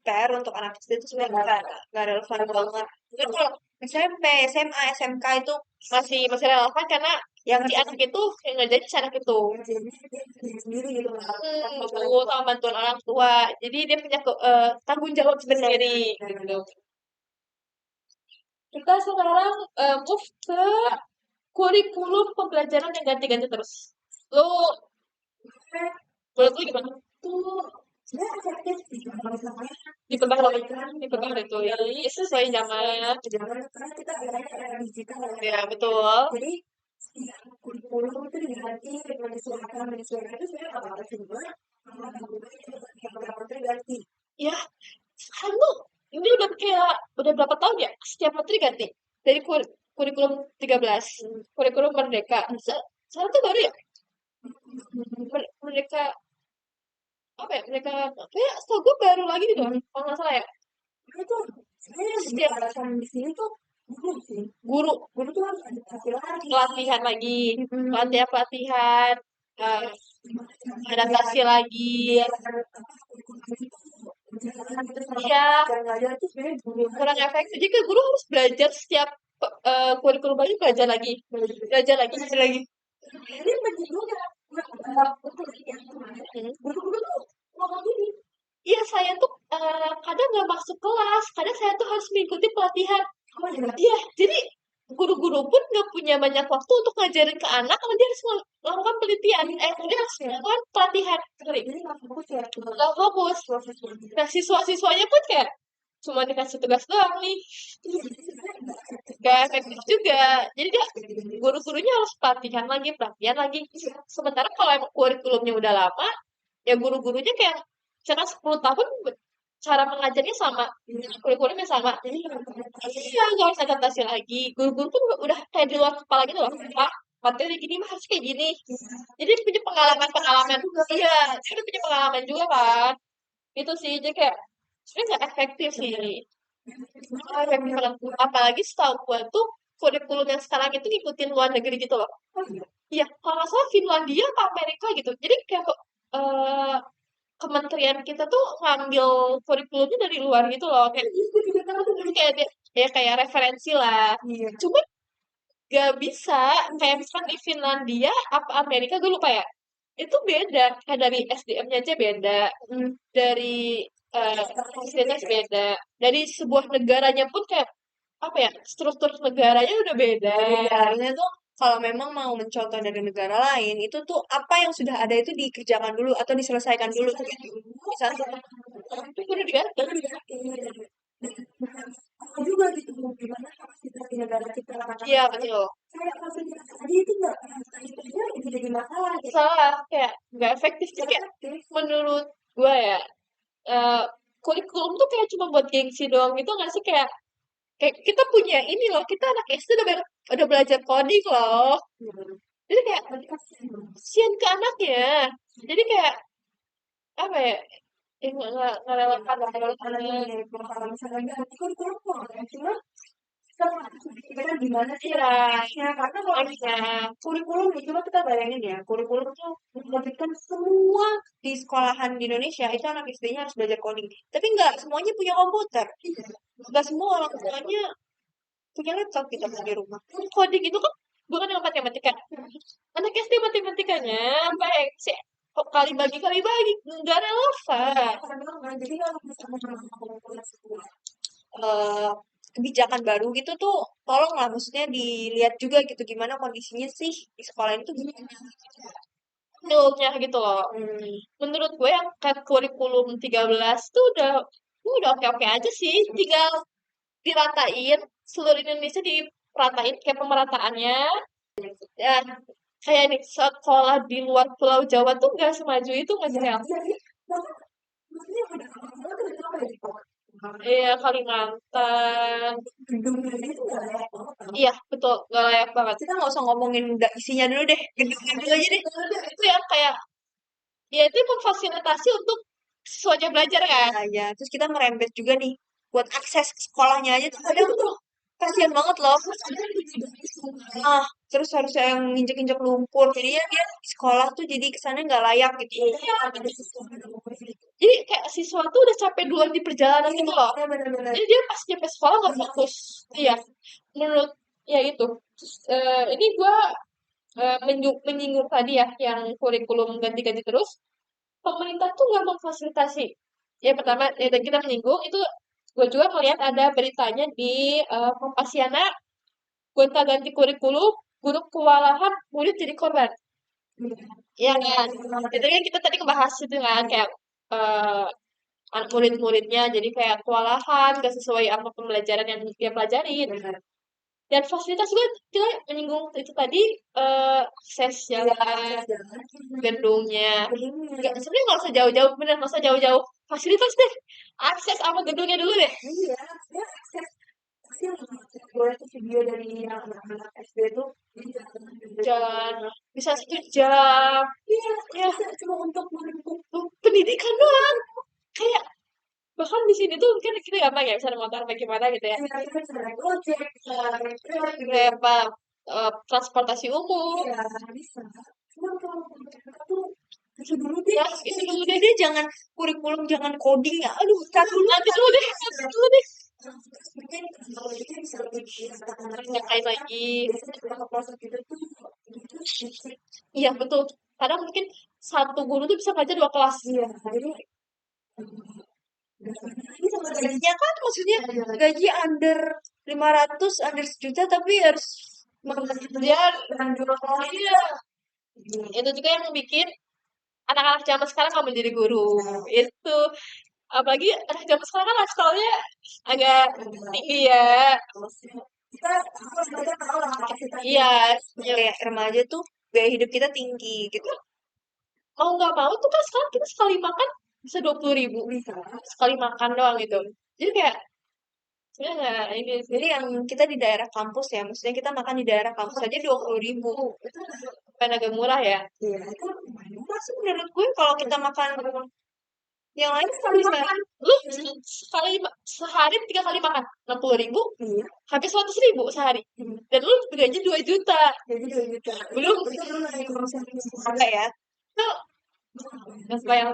PR untuk anak kecil itu sebenarnya nggak relevan banget. Mungkin kalau SMP, SMA, SMK itu Masih relevan karena yang si anak itu yang ngajarin si anak itu. sendiri gitu kan. Betul, sama bantuan orang tua. Jadi dia punya tanggung jawab sendiri gitu. Kita sekarang move ke kurikulum pembelajaran yang ganti-ganti terus. Lo menurut lu gimana? Tuh sebenarnya efektif sih kalau misalnya Diperbarui itu ya sesuai zaman. karena kita era digital ya. Ya betul. Jadi setiap kurikulum itu diganti dengan menyesuaikan itu sebenarnya apa juga kalau yang menteri ganti. Ya sekarang tuh ini udah kayak udah berapa tahun ya setiap menteri ganti dari kurikulum 13 kurikulum merdeka. Sekarang tuh baru ya mereka apa ya mereka kayak setahu gue baru lagi gitu kalau nggak salah ya Itu sebenarnya setiap alasan di sini tuh guru sih. guru Guru tuh harus ada pelatihan lagi pelatihan adaptasi lagi ya ngajar itu sebenarnya guru kurang efektif jadi guru harus belajar setiap kurikulum baru belajar lagi belajar lagi ini penting juga guru-guru tuh ngomong gini iya saya tuh kadang nggak masuk kelas kadang saya tuh harus mengikuti pelatihan iya jadi guru-guru pun nggak punya banyak waktu untuk ngajarin ke anak karena dia harus melakukan penelitian dia harus melakukan pelatihan sorry jadi nggak fokus ya nggak fokus nah siswa-siswanya pun kayak cuma dikasih tugas doang nih gak efektif juga jadi dia guru-gurunya harus pelatihan lagi sementara kalau emang kurikulumnya udah lama ya guru-gurunya kayak misalkan 10 tahun cara mengajarnya sama kurikulumnya sama iya nggak harus adaptasi lagi guru-guru pun udah kayak di luar kepala gitu loh pak materi gini mah harus kayak gini jadi dia punya pengalaman iya dia punya pengalaman juga kan itu sih jadi kayak sebenarnya nggak efektif sih nggak efektif banget apalagi setahu gue tuh kurikulum yang sekarang itu ngikutin luar negeri gitu loh iya kalau nggak salah Finlandia apa Amerika gitu jadi kayak eh, kementerian kita tuh ngambil kurikulumnya dari luar gitu loh kayak kayak ya kayak referensi lah cuma gak bisa kayak misalkan di Finlandia apa Amerika gue lupa ya itu beda kayak dari SDM-nya aja beda dari SDM-nya beda dari sebuah negaranya pun kayak apa ya struktur negaranya udah beda Artinya tuh kalau memang mau mencontoh dari negara lain, itu tuh apa yang sudah ada itu dikerjakan dulu atau diselesaikan dulu gitu. Misalnya itu udah diganti apa juga gitu gimana kapasitas di negara kita iya betul kayak fasilitas aja itu nggak itu aja itu jadi masalah gitu. salah kayak nggak efektif sih kayak menurut gue ya eh, kurikulum tuh kayak cuma buat gengsi doang gitu nggak sih kayak kayak kita punya ini loh kita anak SD udah belajar coding loh jadi kayak kasihan ke anaknya jadi kayak apa ya nggak relevan Kalau misalnya kurikulum cuma kita gimana sih Iya, rasanya, karena kalau makanya. kurikulum nih, coba kita bayangin ya, kurikulum tuh menargetkan semua di sekolahan di Indonesia itu anak SD-nya harus belajar coding. Tapi nggak semuanya punya komputer. Nggak semua orang tuanya punya laptop gitu di rumah. Coding itu kan bukan yang matematika. Anak SD matematikanya baik sih. Kok kali bagi nggak relevan. jadi kalau misalnya sekolah eh, kebijakan baru gitu tuh tolonglah maksudnya dilihat juga gitu gimana kondisinya sih di sekolah itu gimana. Menurutnya gitu loh. Menurut gue yang kayak kurikulum 13 tuh udah oke-oke aja sih. Tinggal diratain seluruh Indonesia diratain kayak pemerataannya. Dan kayak nih sekolah di luar Pulau Jawa tuh gak semaju itu nggak sih Hel? jadi maksudnya ada apa tuh apa ya kok Iya, Kalimantan. gedungnya itu nggak layak banget. Iya, betul. Gak layak banget. Kita nggak usah ngomongin isinya dulu deh, gedung-gedung aja deh. Itu yang kayak, ya itu memfasilitasi untuk siswanya belajar kan. Nah, ya terus kita merembet juga nih buat akses ke sekolahnya aja tuh kadang tuh kasihan banget loh. Ah, terus harusnya yang nginjek-injek lumpur jadi ya dia di sekolah tuh jadi kesannya nggak layak gitu. Jadi kayak siswa tuh udah capek duluan di perjalanan gitu loh. benar-benar Jadi dia pas nyampe sekolah nggak fokus. Iya, menurut ya itu. Terus, ini gua menyinggung tadi ya yang kurikulum ganti-ganti terus. Pemerintah tuh nggak memfasilitasi. Ya pertama, ya tadi kita menyinggung itu gue juga melihat ada beritanya di Kompasiana, gonta-ganti kurikulum, guru kewalahan, murid jadi korban. Iya kan? Itu kan kita tadi ngebahas itu kan kayak eh, murid-muridnya jadi kayak kewalahan, gak sesuai apa pembelajaran yang dia pelajarin. Dan fasilitas juga kita menyinggung itu tadi akses jalan, gedungnya. Sebenarnya nggak usah jauh-jauh, bener nggak usah jauh-jauh. Fasilitas deh, akses sama gedungnya dulu deh. iya dia akses pasti gue tuh video dari yang anak-anak SD tuh Jalan bisa 1 jam. iya Ya, cuma untuk mendukung pendidikan doang. Kayak bahkan di sini tuh mungkin kita gampang ya bisa naik motor apa gimana gitu ya. kita bisa naik ojek bisa naik kereta gitu Kayak apa transportasi umum. ya bisa cuma kalau mereka tuh itu dulu deh Ya, itu dulu deh. Dia jangan kurikulum jangan coding ya aduh tar dulu Nanti dulu deh, nanti dulu deh. mungkin kalau itu bisa lebih Nyakain lagi. biasanya kalau proses gitu tuh itu Iya, betul. Kadang mungkin satu guru tuh bisa ngajar 2 kelas. iya jadi ini sama gajinya kan maksudnya gaji under 500 under sejuta tapi harus Dia, dengan dua iya. Itu juga yang bikin anak-anak zaman sekarang nggak menjadi guru. Itu. Apalagi anak zaman sekarang kan lifestyle-nya agak tinggi ya. kita kita tahu lah kapasitas Iya, kayak remaja tuh gaya hidup kita tinggi gitu. mau nggak mau tuh kan sekarang kita sekali makan bisa 20.000 bisa sekali makan doang gitu. Jadi kayak sebenarnya nggak ini sih. Jadi yang kita di daerah kampus ya, maksudnya kita makan di daerah kampus aja 20.000. itu Bukan agak murah ya. iya itu lumayan Masih menurut gue kalau kita makan yang lain Sekali makan, lu sehari 3 kali makan 60.000, iya habis 100.000 sehari. Dan lu gaji 2 juta. jadi 2 juta Belum itu belum lagi urusan apa ya? tuh nggak bayang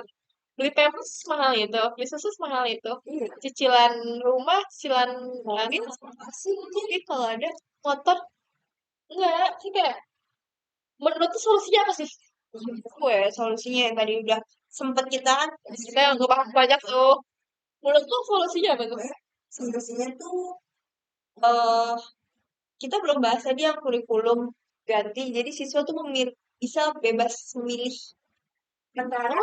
beli pampers mahal itu, beli susu mahal itu, iya cicilan rumah, cicilan langit, Sih, jadi kalau ada motor enggak sih kayak menurut tuh solusinya apa sih? gue solusinya yang tadi udah sempet kita kan Kita yang ngebahas banyak tuh. Menurut tuh solusinya apa tuh? solusinya tuh eh kita belum bahas tadi yang kurikulum ganti. Jadi siswa tuh bisa bebas memilih antara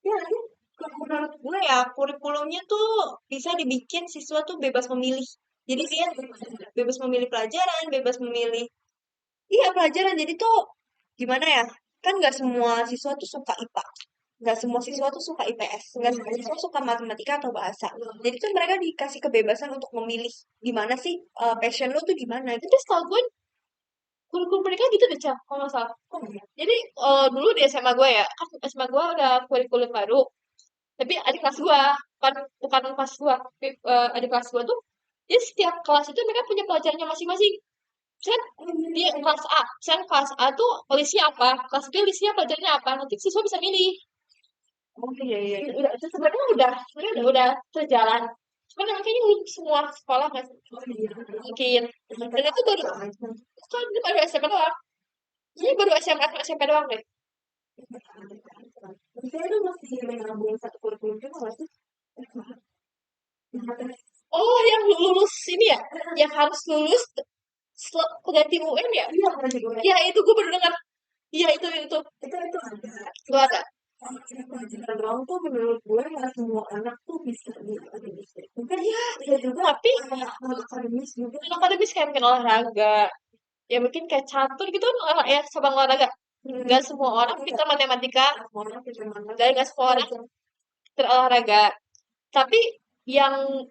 ya itu kalau menurut gue ya kurikulumnya tuh bisa dibikin siswa tuh bebas memilih. Jadi dia bebas memilih pelajaran, bebas memilih iya pelajaran. Jadi tuh gimana ya? Kan nggak semua siswa tuh suka IPA. Nggak semua siswa tuh suka IPS. Nggak semua siswa suka matematika atau bahasa. Jadi tuh mereka dikasih kebebasan untuk memilih gimana sih passion lo tuh gimana gitu. Tapi setahu gue kurikulum mereka gitu deh, Cak, kalau nggak salah. Jadi dulu di SMA gue ya, kan SMA gue ada kurikulum baru. Tapi adik kelas gue, bukan kelas gue, tapi adik kelas gue tuh Jadi setiap kelas itu mereka punya pelajarannya masing-masing. Misalkan dia kelas A, misalkan kelas A tuh listnya apa, kelas B listnya pelajarannya apa, nanti siswa bisa milih. Oh iya iya. Udah, itu sebenarnya udah terjalan. Cuman yang kayaknya belum semua sekolah nggak sih? Mungkin. Dan itu baru, kan itu baru SMP doang. Ini baru SMA atau SMP doang deh. Saya itu masih menyambung satu kurikulum juga nggak sih? Oh, yang lulus ini ya? Yang harus lulus pengganti UN ya? Iya, masih gue. Ya, itu gue baru dengar. Iya, itu. Itu ada. Gua ada. Kalau kita pelajaran doang tuh menurut gue nggak semua anak tuh bisa di akademis. Mungkin ya bisa juga Tapi, kayak akademis juga. akademis kayak mungkin olahraga. Ya mungkin kayak catur gitu kan, ya cabang olahraga. Nggak semua orang pintar matematika, Orang bisa mana dan nggak semua orang pintar olahraga. Tapi yang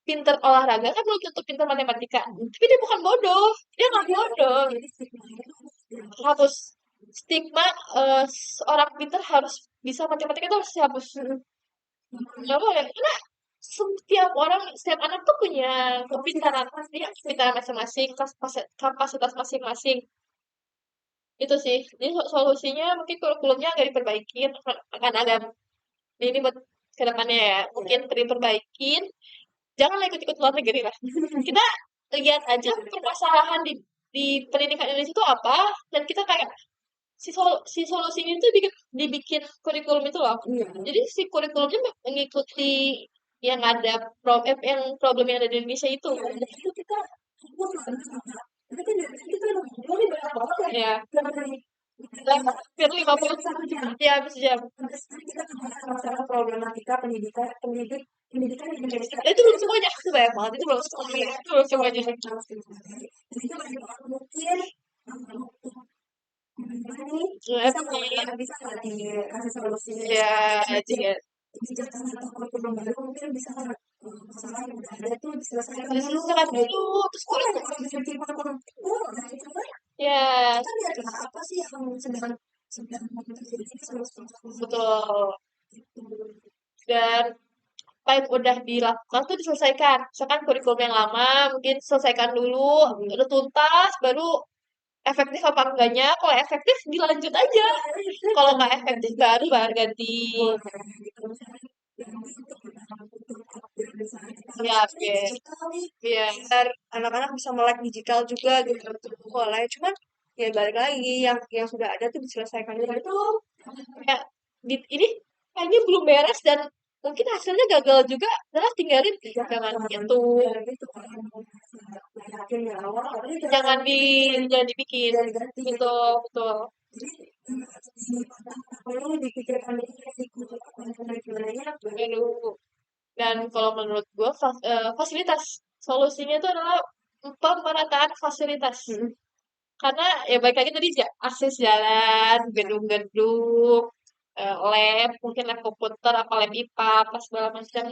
pintar olahraga kan belum tentu pintar matematika. Tapi dia bukan bodoh. Dia nggak bodoh. jadi stigmanya itu Hapus stigma seorang pintar harus bisa matematika itu harus dihapus. Nggak boleh. Karena setiap anak tuh punya kepintaran pasti, kepintaran masing-masing, kapasitas masing-masing. Itu sih. Jadi solusinya mungkin kurikulumnya agak diperbaikin, akan ada ini buat ke depannya ya. Mungkin diperbaikin. Janganlah ikut-ikut luar negeri lah. Kita lihat aja permasalahan di pendidikan Indonesia itu apa, dan kita kayak si solusinya itu dibikin kurikulum itu loh. iya. Jadi si kurikulumnya mengikuti yang ada yang problem yang ada di Indonesia itu. Jadi itu kita fokus sama. Tapi kan dari situ kita udah ngobrol nih banyak banget ya. Ya, Dari hampir 50 satu jam. ya sejam. Sampai sekarang kita membahas masalah problematika pendidikan di Indonesia. Itu belum semuanya, itu banyak banget, itu belum semuanya, itu belum semuanya. Jadi itu banyak banget mungkin bisa nggak dikasih solusinya Ya, juga. kebijakan atau kurikulum baru mungkin bisa masalah yang udah ada tuh diselesaikan Diselesaikan dulu, terus kurikulum. kalau bisa bikin kurikulum nah itu kan Ya, kita lihat lah apa sih yang sedang terjadi betul. Dan apa yang udah dilakukan tuh diselesaikan. Misalkan kurikulum yang lama mungkin selesaikan dulu, udah tuntas, baru efektif apa enggaknya. Kalau efektif dilanjut aja. Kalau nggak efektif baru ganti. Ya, oke. Biar anak-anak bisa melek digital juga gitu. Boleh, cuman ya balik lagi yang sudah ada tuh diselesaikan dulu. Itu kayak ini kayaknya belum beres dan mungkin hasilnya gagal juga, adalah tinggalin jangan gitu, jangan dibikin gitu, betul. perlu dipikirkan resiko Dulu. Dan kalau menurut gue fasilitas solusinya itu adalah pemerataan fasilitas. Karena ya baik lagi tadi akses jalan, gedung-gedung, lab, mungkin lab komputer, apa lab IPA, apa segala macam.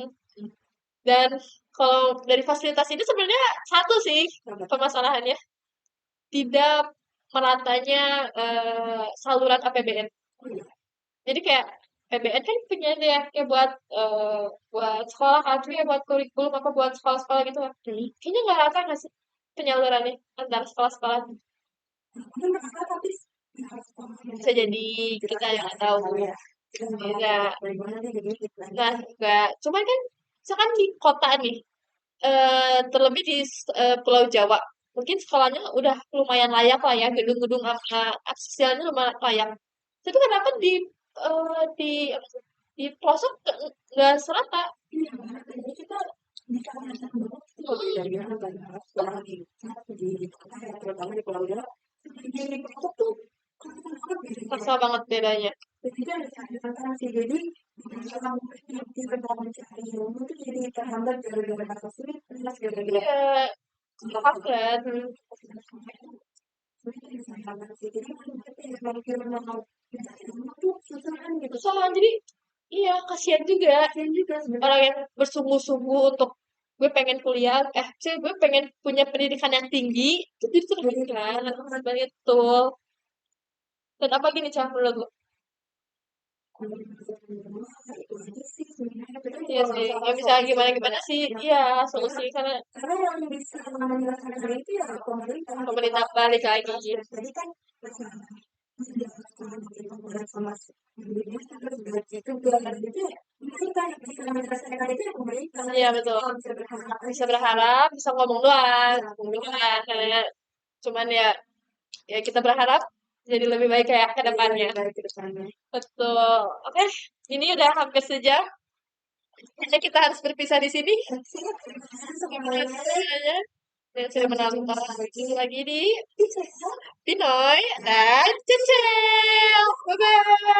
Dan kalau dari fasilitas ini sebenarnya satu sih permasalahannya, tidak meratanya saluran APBN. Jadi kayak PBN kan punya dia kayak buat sekolah kan, kayak buat kurikulum apa buat sekolah-sekolah gitu kan. Kayaknya nggak rata nggak sih penyalurannya antara sekolah-sekolah. Bisa jadi kita yang nggak tahu. Beda. Nah, enggak. Cuman kan misalkan di kota nih, terlebih di Pulau Jawa, mungkin sekolahnya udah lumayan layak lah ya, gedung-gedung sama akses jalannya lumayan layak. Tapi kenapa di di pelosok nggak serata? kita bisa merasakan banget di kota ya, terutama di Pulau Jawa di pelosok tuh Terasa banget bedanya. jadi ada sih jadi kalau kita mau mencari ilmu tuh jadi terhambat gara-gara kasus ini terus gara-gara Iya, kan. Kesalahan jadi iya kasihan juga orang yang bersungguh-sungguh untuk gue pengen kuliah gue pengen punya pendidikan yang tinggi itu jadi terhentikan banget tuh. Dan apa gini cara menurut lo? itu aja sih Iya sih, nggak bisa gimana-gimana sih. Iya, solusi karena Karena yang bisa menjelaskan hal itu ya pemerintah. pemerintah balik lagi. Jadi kan sama gaji juga gitu ya. Pemerintah yang bisa menjelaskan itu ya pemerintah. Iya betul. Bisa berharap Bisa berharap, bisa ngomong doang, karena cuman ya kita berharap jadi lebih baik kayak ke depannya. dari ke depannya. Betul. Oke, ini udah hampir sejam. Kayaknya kita harus berpisah di sini. Semuanya yang sudah menonton lagi di Pinoy dan Cecil. Bye-bye.